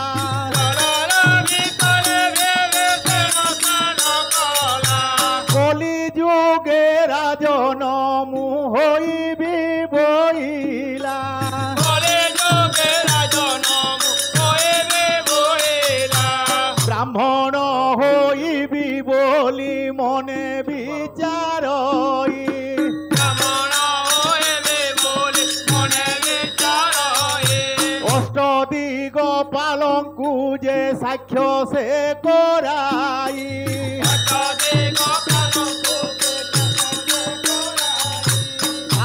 कली जुगे राजन मुहैबी बइला ब्राह्मण होइबी बोली मने विचारई अष्टदिग पालंकु जे साक्ष्य से कराई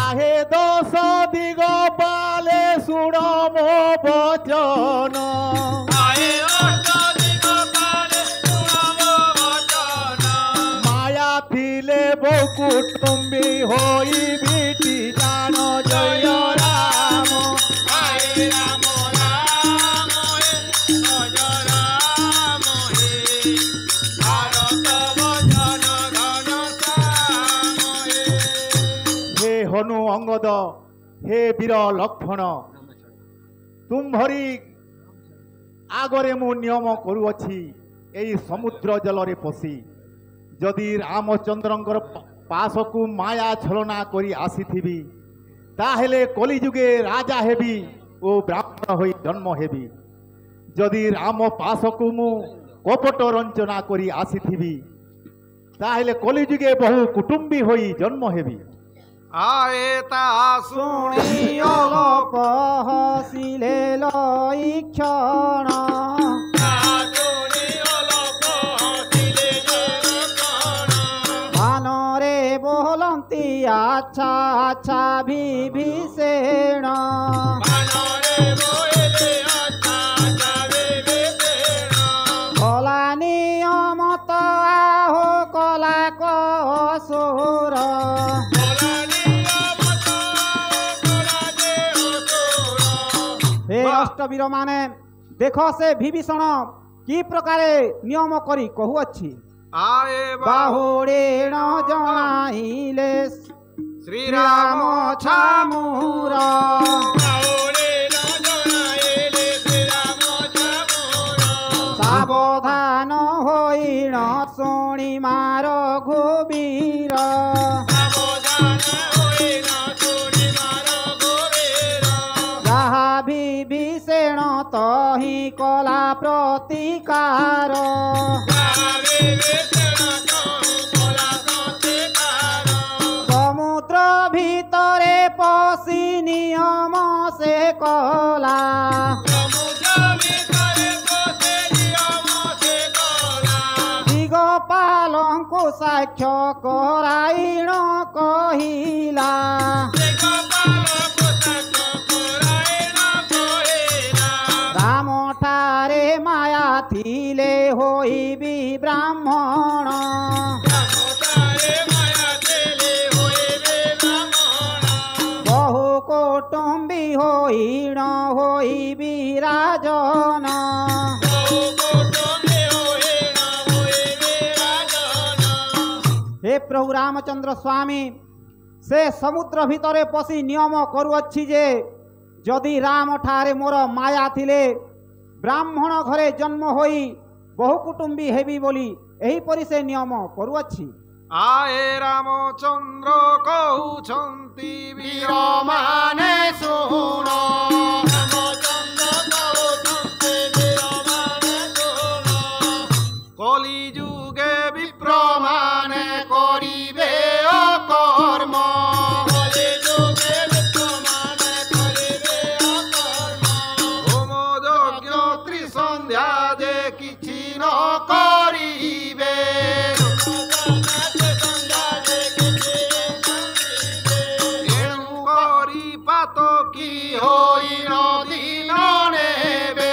आहे 10 दिग पाले सुण मो वचन माया थिले बहु कुटुंबी होई बीटी जान जय राम हे हनु अंगद हे वीर लक्ष्मण तुम्भरी आगरे मु नियम करुअछि एई समुद्र जलरे पशि जदि रामचंद्रंकर पासकु माया छलना करी आसीथिबी ताहेले कलिजुगे राजा हेबी ओ ब्राह्मण होई जन्म हेबी जदि राम पासकु मु कपट रंचना करी आसीथिबी ताहेले कलिजुगे बहु कुटुंबी होई जन्म हेबी आए ता सुनी अलोप हसिले लईक्षण भानरे बोलंती अच्छा अच्छा विभीषण कला नियमत आहो कला कसुर हे अष्टवीर माने देखो से विभीषण की प्रकारे नियम करी कहूअछि आए बाहुड़ेण जणाइले श्री राम छामुर सावधान होइण शुणी मार घुबीर जहा विभीषण तहि कला प्रतिकार समुद्र भितरे पशि नियम से कला दिगपालंकु साक्ष्य कराइण कहिला राम ठारे माया थिले होइबी ब्राह्मण बहु कौटुंबी होइण होइबी राजन हे प्रभु रामचंद्र स्वामी से समुद्र भितरे पशि नियम करुअछि जे যদি রাম ଠାରେ ମୋର ମାୟା ଥିଲେ ବ୍ରାହ୍ମଣ ଘରେ ଜନ୍ମ ହୋଇ ବହୁ କୁଟୁମ୍ବୀ ହେବି ବୋଲି ଏହିପରି ସେ ନିୟମ କରୁଅଛି। ଆଏ ରାମଚନ୍ଦ୍ର କହୁଛନ୍ତି ବୀରମାନେ ଶୁଣ କଲି ଯୁଗେ ବିପ୍ରମାନେ କରିବେ ଅକର୍ମ ହୋମ ଯଜ୍ଞ ତ୍ରିସନ୍ଧ୍ୟା ଯେ କିଛି ନ କରିବେ ଏଣୁ କରି ପାତ କି ହୋଇ ନଦୀ ନେବେ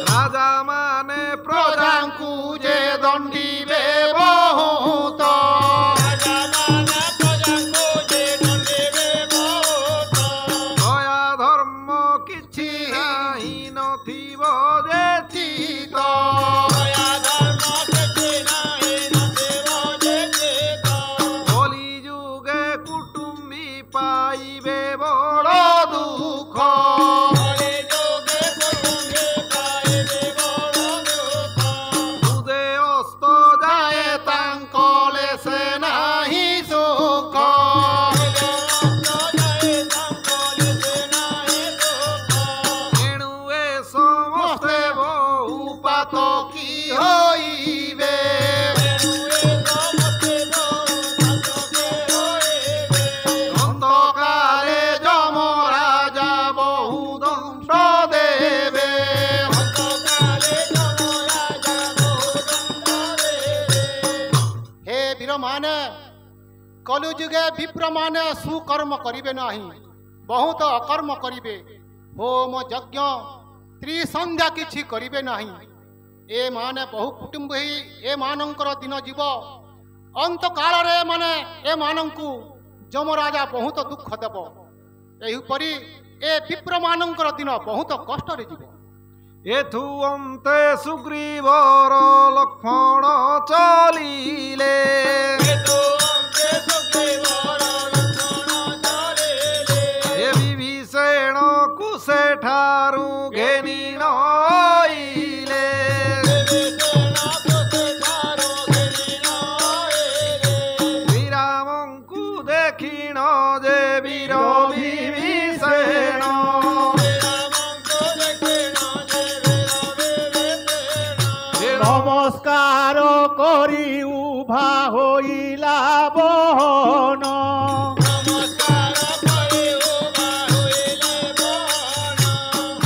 ରାଜା ମାନେ ପ୍ରଜାଙ୍କୁ ଯେ ଦଣ୍ଡିବେ ବହୁତ ଦୟା ଧର୍ମ କିଛି ନାହିଁ ନଥିବ ଯେ ଚିତ କଲି ଯୁଗେ କୁଟୁମ୍ବୀ ପାଇବେ ବଡ଼ ବଡ଼ ଦୁଃଖ ଉଦେ ଅସ୍ତ ଯାଏ ଯାଏ ତାଙ୍କଲେ ସେ ନାହିଁ ସୁଖ ଏଣୁ ଏ ସମସ୍ତେ ବହୁ ପାତ କି ହୋଇବେ ଅନ୍ତକାଳେ ଯମରାଜା ବହୁ ଦଣ୍ଡ ଦେବେ ହେ ବୀରମାନେ କଲିଯୁଗେ ବିପ୍ରମାନେ ସୁକର୍ମ କରିବେ ନାହିଁ ବହୁତ ଅକର୍ମ କରିବେ ହୋମ ଯଜ୍ଞ ତ୍ରିସନ୍ଧ୍ୟା କିଛି କରିବେ ନାହିଁ ଏମାନେ ବହୁ କୁଟୁମ୍ବ ହେଇ ଏମାନଙ୍କର ଦିନ ଯିବ ଅନ୍ତକାଳରେ ଏମାନେ ଏମାନଙ୍କୁ ଯମରାଜା ବହୁତ ଦୁଃଖ ଦେବ ଏହିପରି ଏ ବିପ୍ରମାନଙ୍କର ଦିନ ବହୁତ କଷ୍ଟରେ ଯିବ ଏଥୁ ଅନ୍ତେ ସୁଗ୍ରୀବର ଲକ୍ଷ୍ମଣ ଚଲିଲେ ଏ ବିଭୀଷଣକୁ ସେଠାରୁ ଘେନି ନଇଲେ ଶ୍ରୀରାମଙ୍କୁ ଦେଖିଣ ଯେ ବୀର ବିଭୀଷଣ নমস্কার করি উভা হইলা বহন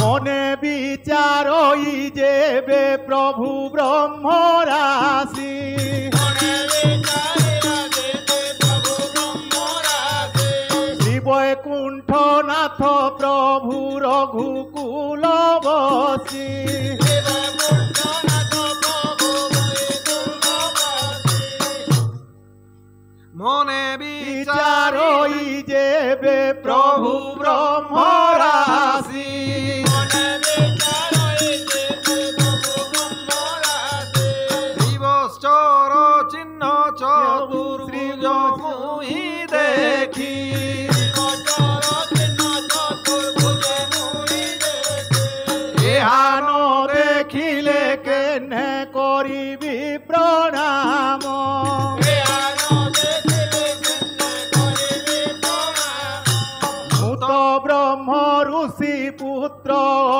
মনে বিচারই যেবে প্রভু ব্রহ্মরাশি শ্রী বৈকুণ্ঠনাথ প্রভু রঘুকুল বসি মনে বিচার বিচারই যেবে প্রভু ব্রহ্মরাশি দিবশ্চর চিহ্ন চতুর্ভুজ মুহি দেখি এহান দেখিলে কেনে করিবি প্রণাম ভূত ব্রহ্ম ঋষি পুত্র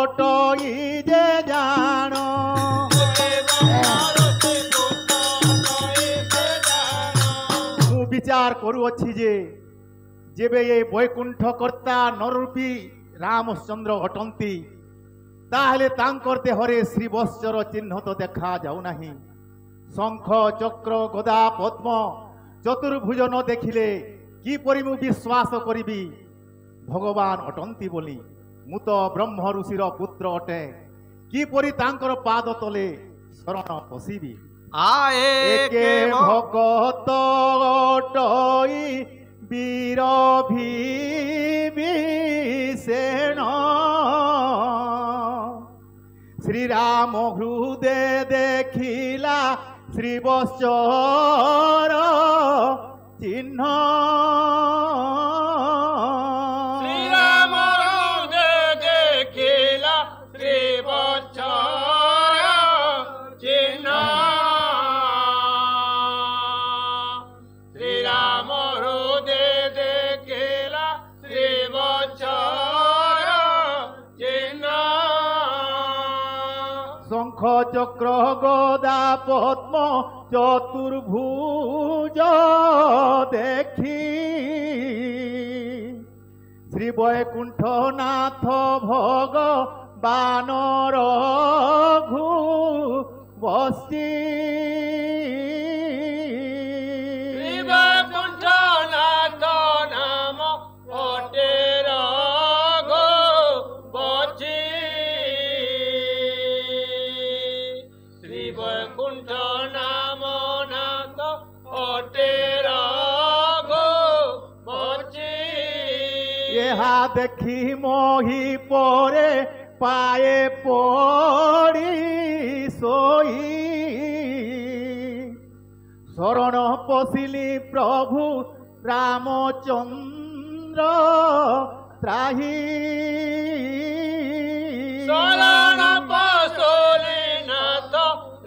অটই যে জাণ ମୁଁ ବିଚାର କରୁଅଛି ଯେ ଯେବେ ଏ ବୈକୁଣ୍ଠ କର୍ତ୍ତା ନରୂପୀ ରାମଚନ୍ଦ୍ର ଅଟନ୍ତି ତାହେଲେ ତାଙ୍କର ଦେହରେ ଶ୍ରୀବତ୍ସର ଚିହ୍ନ ତ ଦେଖା ଯାଉନାହିଁ ଶଙ୍ଖ ଚକ୍ର ଗଦା ପଦ୍ମ ଚତୁର୍ଭୁଜ ନ ଦେଖିଲେ କିପରି ମୁଁ ବିଶ୍ୱାସ କରିବି ଭଗବାନ ଅଟନ୍ତି ବୋଲି ମୁଁ ତ ବ୍ରହ୍ମ ଋଷିର ପୁତ୍ର ଅଟେ କିପରି ତାଙ୍କର ପାଦ ତଳେ ଶରଣ ପଶିବି ଆଏ একে ভগত অটই বীর বিভীষণ শ্রীরাম হৃদে দেখিলা শ্রীবৎসর চিহ্ন শ্রীরাম দেখিলা শ্রীবৎসর চিহ্ন শ্রীরাম দেখিলা শ্রীবৎসর চিহ্ন শঙ্খ চক্র গদা পদ্ম চতুর্ভুজ দেখি শ্রী বৈকুণ্ঠনাথ ভগ বানর ঘু বসি শ্রীবৈকুণ্ঠনাথ নাম অটের গো বচি শ্রীবৈকুণ্ঠ নাম নাথ অটের গো বচি এহা দেখি মহি পরে পায়ে পড়ি সই শরণ পশিলি প্রভু রামচন্দ্র ত্রাহি শরণ পশলি নাথ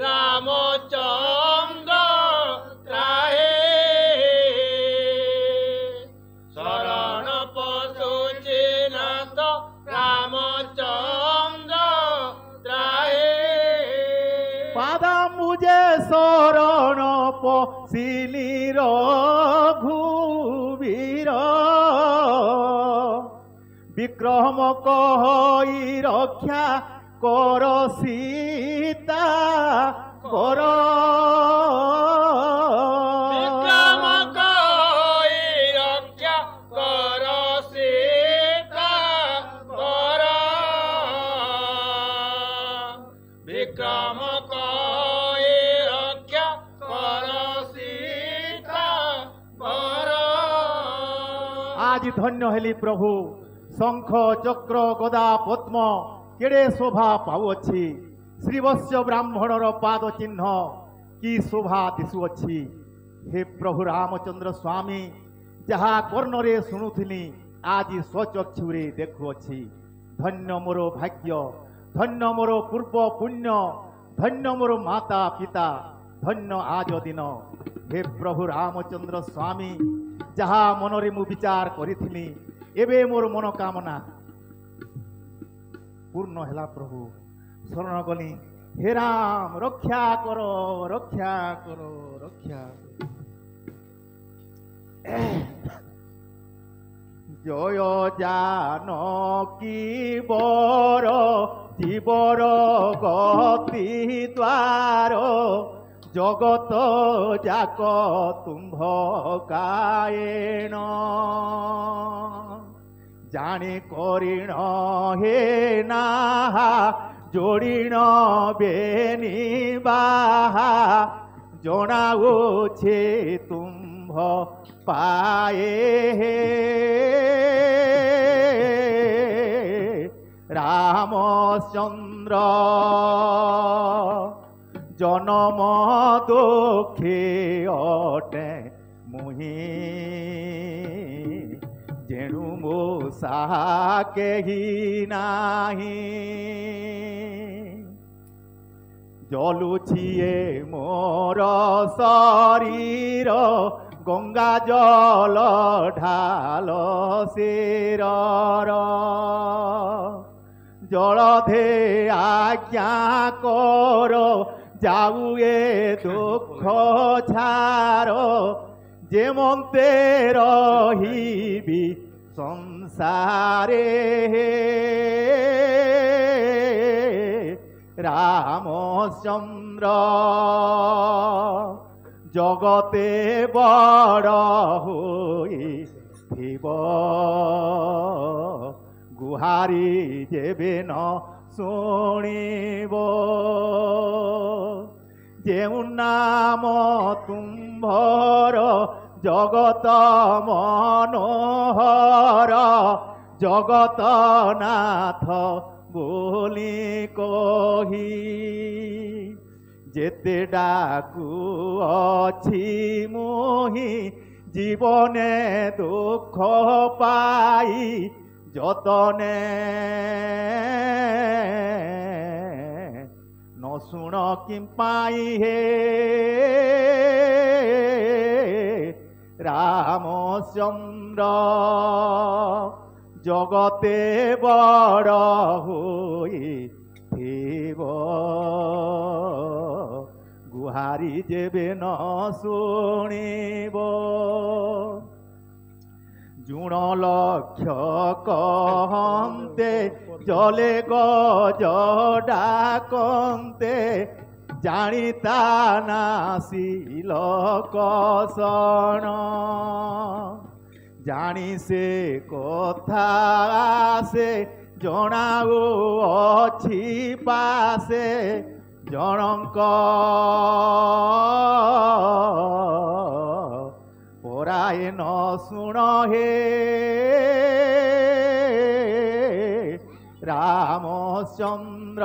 রামচন্দ্র ত্রাহি শরণ পশুচি নাথ রামচন্দ্র ত্রাহি পাদাম্বুজে শরণ পশিলি রঘুবীর বিক্রম কহি রক্ষা কর সীতা কর বিক্রম কই রক্ষা কর সীতা কর বিক্রম কই রক্ষা কর সীতা কর আজ ধন্য হেলি প্রভু শঙ্খ চক্র গদা পদ্ম কেড়ে শোভা পাউଅଛି শ্রীবৎস ব্রাহ্মণর পাদ চিহ্ন কি শোভা দিশুଅଛି হে প্রভু রামচন্দ্র স্বামী যাহা কর্ণরে শুণুଥିଲି আଜି স্বচক্ষুরে দেখুଅছি ধন্য মোর ভাগ্য ধন্য মোর পূর্ব পুণ্য ধন্য মোর মাতা পিতা ধন্য আজ দিন হে প্রভু রামচন্দ্র স্বামী যাহা মନରେ মু বিচার করিଥିଲି এবে মোর মনোকামনা পূর্ণ হেলা প্রভু শরণ গলি হে রাম রক্ষা কর রক্ষা কর রক্ষা জয় জানকী বর জীবর গতি দ্বার জগত যাক তুম্ভ কায়েণ জানি করিণ হে নাহা যোড়িণ বেনি বাহা জনাউছে তুম্ভ পায়ে হে রামচন্দ্র জনম দুঃখে অটে মুহি যেণু মো সাহা কেহি নাহি জলুছিয়ে মোর শরীর গঙ্গা জল ঢাল শিরর জলধে আজ্ঞা কর যাউ এ দুঃখ ছাড় যে মন্তে রহিবি সংসারে রামচন্দ্র জগতে বড় হইথিব গুহারি যেবে ন শুনিব যেউ নাম তুম্ভর জগত মনোহর জগতনাথ বলি কহি যেতে ডাকু অছি মোহি জীবনে দুঃখ পাই যতনে ন শুণ কি পাই হে রামচন্দ্র জগতে বড় হই থিব গুহারি যেবে ন শুনিব জুণ লক্ষ্য কহন্তে জলে গজ ডাকন্তে জানিতা নাসিল কষণ জানি সে কথা সে জଣାও ଅଛି পাশে জনଙ୍କ পরায়ে ন শুণ হে রামচন্দ্র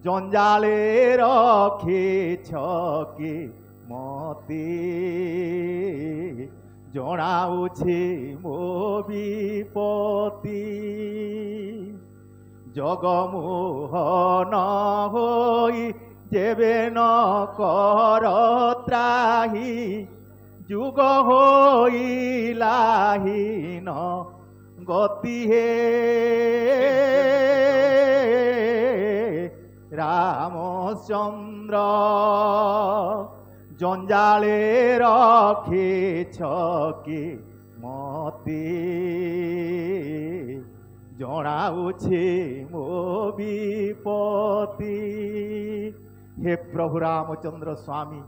জঞ্জালে রখিছ কি মতি জଣାଉଛି ମୋ বিপতি জগমোহন হই যেবে ন কর ত্রাহি যুগ হইলাহীন গতি হে রামচন্দ্র জঞ্জালে রখিছ কি মতি জଣାଉଛି ମୋ বিপতি হে প্রভু রামচন্দ্র স্বামী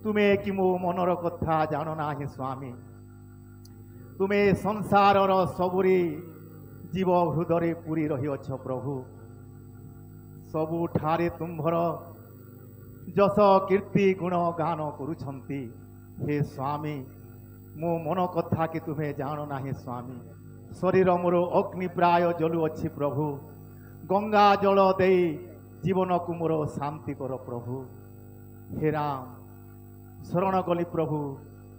ତୁମେ କି ମୋ ମନର କଥା ଜାଣ ନାହିଁ ସ୍ୱାମୀ ତୁମେ ସଂସାରର ସବୁରି ଜୀବ ହୃଦୟରେ ପୁରି ରହିଅଛ ପ୍ରଭୁ ସବୁଠାରେ ତୁମ୍ଭର ଯଶ କୀର୍ତ୍ତି ଗୁଣ ଗାନ କରୁଛନ୍ତି ହେ ସ୍ୱାମୀ ମୋ ମନ କଥା କି ତୁମେ ଜାଣ ନାହିଁ ସ୍ୱାମୀ ଶରୀର ମୋର ଅଗ୍ନି ପ୍ରାୟ ଜଳୁଅଛି ପ୍ରଭୁ ଗଙ୍ଗା ଜଳ ଦେଇ ଜୀବନକୁ ମୋର ଶାନ୍ତି କର ପ୍ରଭୁ ହେ ରାମ ଶରଣ କଲି ପ୍ରଭୁ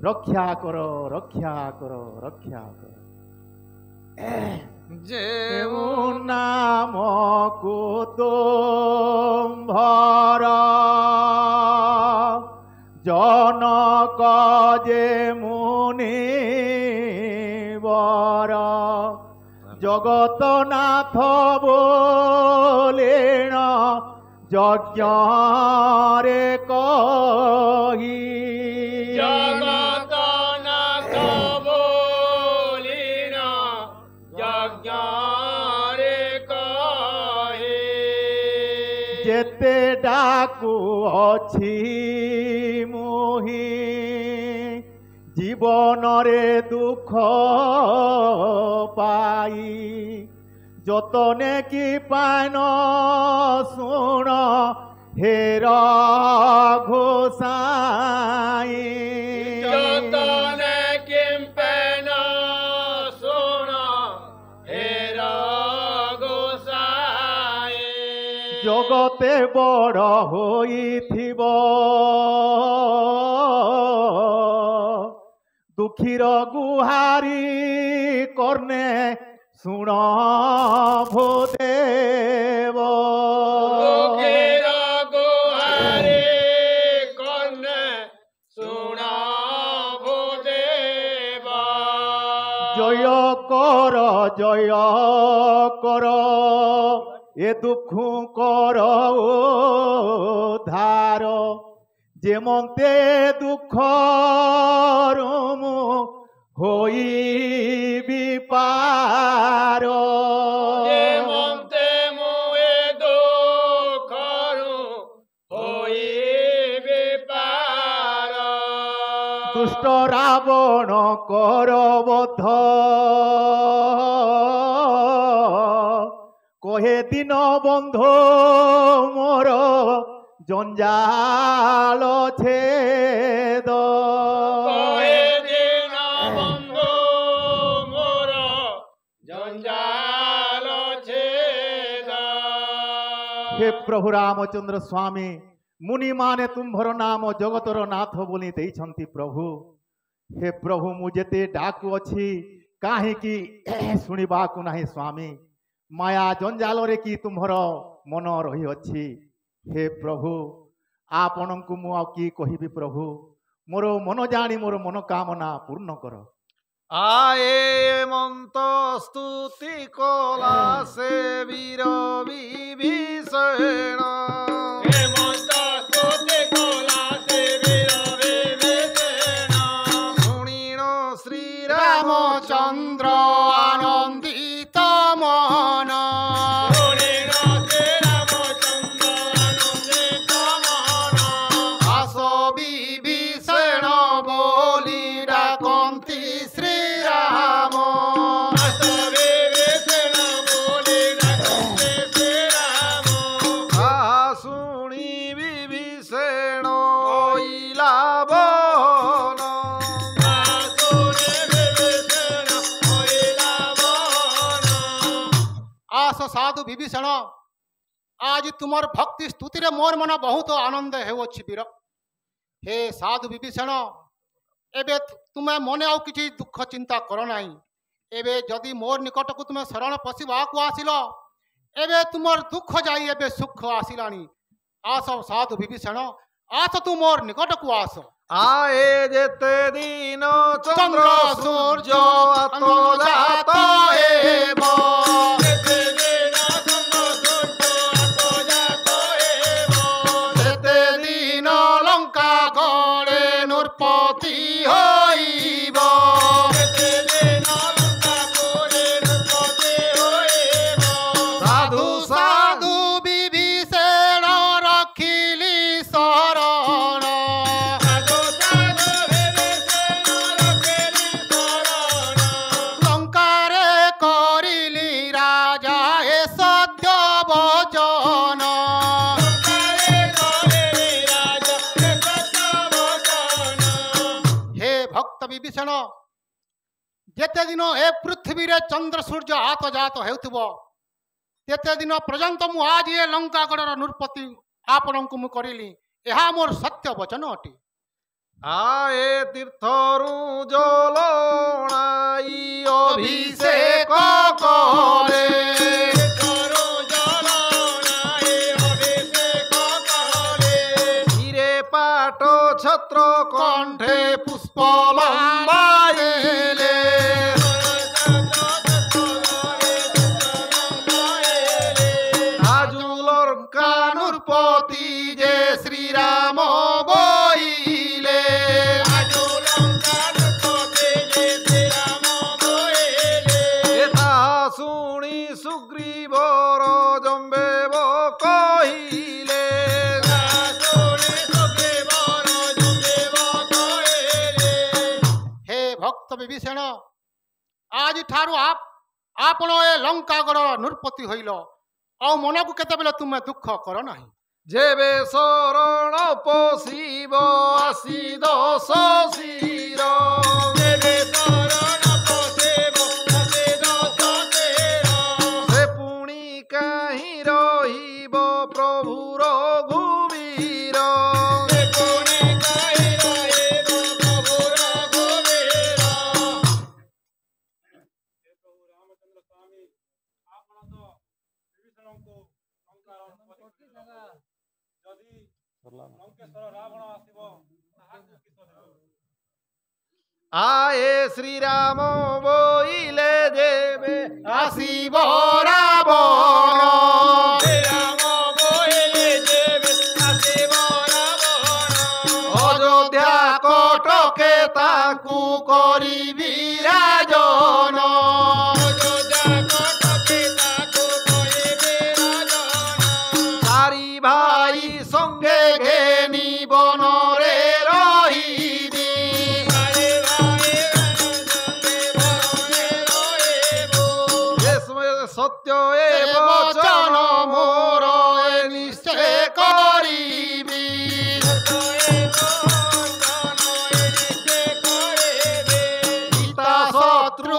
ରକ୍ଷା କର ରକ୍ଷା କର ରକ୍ଷା କର ଯେଉ ନାମକୁ ତୁମ୍ଭର ଜନକ ଯେ ମୁନିବର ଜଗତନାଥ ବୋଲେଣ যজ্ঞরে কহি জগতনাথ বলিন যজ্ঞরে কহি যেতে ডাকু অছি মোহি জীবনরে দুঃখ পাই যতনে কি পাইন শুণ হে রঘুসাই যতনে কি পাইন শুণ হে রঘুসাই জগতে বড় হইথিব দুঃখীর গুহারি কর্ণে শুণ ভূদেব দুঃখীর গুহারি কর্ণে শুণ ভূদেব জয় কর এ দুঃখ কর ধার যেমতে দুঃখ রমু হইবি পার যেমতে মুয়ে দুঃখরু হইবি পার দুষ্ট রাবণ কর বধ কহে দিন বন্ধু মোর জঞ্জাল ছেদ কহে দিন বন্ধু মোর জঞ্জাল ছেদ হে প্রভু রামচন্দ্র স্বামী मुनि माने तुम्भर नाम जगतर नाथ बोली देइछंती प्रभु। हे प्रभु मु जेते डाकु अछि काहेकि शुणिबाकु नाही स्वामी। माया जंजाल रे कि तुम्भर मन रही अछि। हे प्रभु आपणଙ୍କୁ मु आ कि कहिबि प्रभु। मोर मन जानी मोर मनोकामना पूर्ण कर। आए मंत स्तुति कला से वीर विभीषण शुणिण श्री रामचंद्र आनंदित मन आस विभीषण बोली डाकंती श्री राम। शुणी विभीषण ओइला बहन आस साधु विभीषण आज तुमर भक्ति स्तुति रे मोर मन बहुत आनंद हेउछि वीर। हे साधु विभीषण एबे तुमे मने आउ किछि दुख चिंता करो नाही। एबे जदि मोर निकट को तुमे शरण पशिबा को आसिलो एबे तुमर दुख जाई एबे सुख आसिलानी। आस साधु विभीषण आस तू मोर निकट को आस। आए जेते दिन चंद्र सूर्य तो जात हेब सेते दिन लंका गले नृपति होइब। साधु साधु विभीषण रखिली शरण लंकारे करिली राजा हे सत्य वचन। हे भक्त विभीषण जेते दिन ए पृथ्वी रे चंद्र सूर्य हाथ जात हेउथिबो तेते दिन पर्यंत मु आज ये लंकागढ़र नृपति आपणଙ୍କୁ मु करिली ଏହା मोर सत्य वचन अटे। आए तीर्थरु जलणाई अभिषेक करे हिरे पाट छत्र कंठे पुष्प लंबाइले आजुलंका नृपति जे श्री राम बोइले एता शुणी सुग्रीवर जम्बेव कहिले हे भक्त विभीषण आज ठारू आपण ए लंकागढ़र नृपति होइल आ मन को केतेबेले तुमे दुख कर नाही। जेबे शरण पशिब आसी दश शिर से पुणी काहि रहिब प्रभुर घुबीर आए श्री राम बोइले जेबे आसीब रावण अयोध्या कटके ताकू करिबि राजन। चारि भाई संगे घेनी बनरे रहिबि सत्य ए वचन वचन मोर ए निश्चय करिबि। पिता शत्रु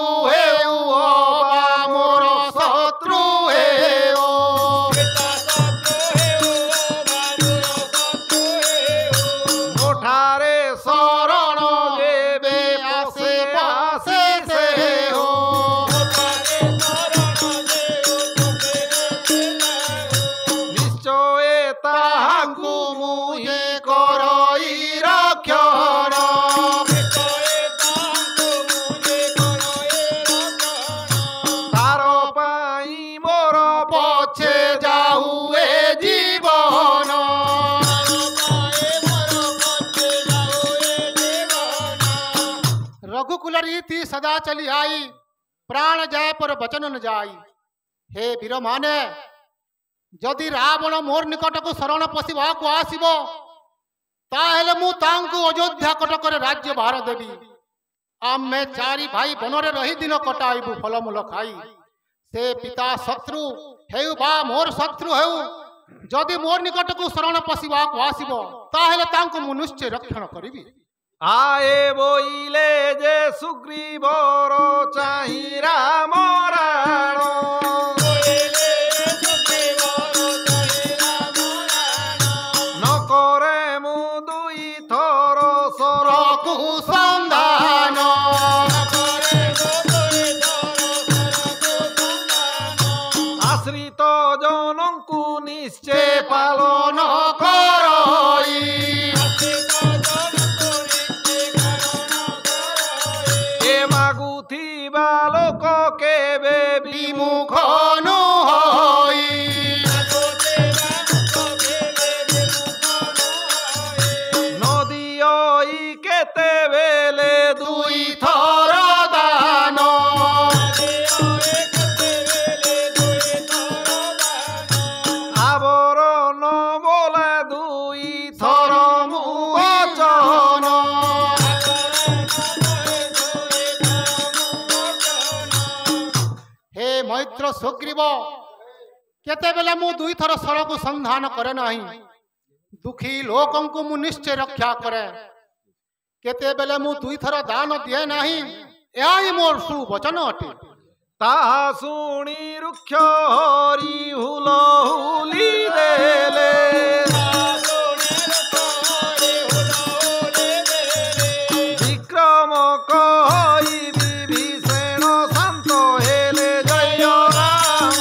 रघुकुल रीति सदा चली आई, प्राण जाए पर वचन न जाई। हे वीर माने, जदि रावण मोर निकट को शरण पशिबा को आसीबो, ताहेले मु तांकु अयोध्या कटकर राज्य भार देवी। आमे चारि भाई बनरे रही दिन कटाइबु फलमूल खाई। से पिता शत्रु हेउ बा मोर शत्रु हेउ, जदि मोर निकट को शरण पशिबा को आसीबो, ताहेले तांकु मु निश्चय रक्षण करिबि। आए बोइले जे सुग्रीवर चाहि राम राण, न करे मु दुई थर सरकु संधान। आश्रित जनंकु निश्चय पालन करई। ए मागुथिबा लोक केबे विमुख नु होई। नदियई केते बेले दुई थर दान। आवरण बोले दुई थर मुवचन। हे मैत्र सुग्रीव, केते बेले मु दुई थर सर को संधान करे नाही, दुखी लोकं को मु निश्चय रक्षा करे। केते बेले मु दुई थर दान दिए नाही, एही मोर सुवचन अटे। ताहा शुणी रुक्ष हरि हुलहुली देले, विक्रम कहि विभीषण शांत हेले जय राम।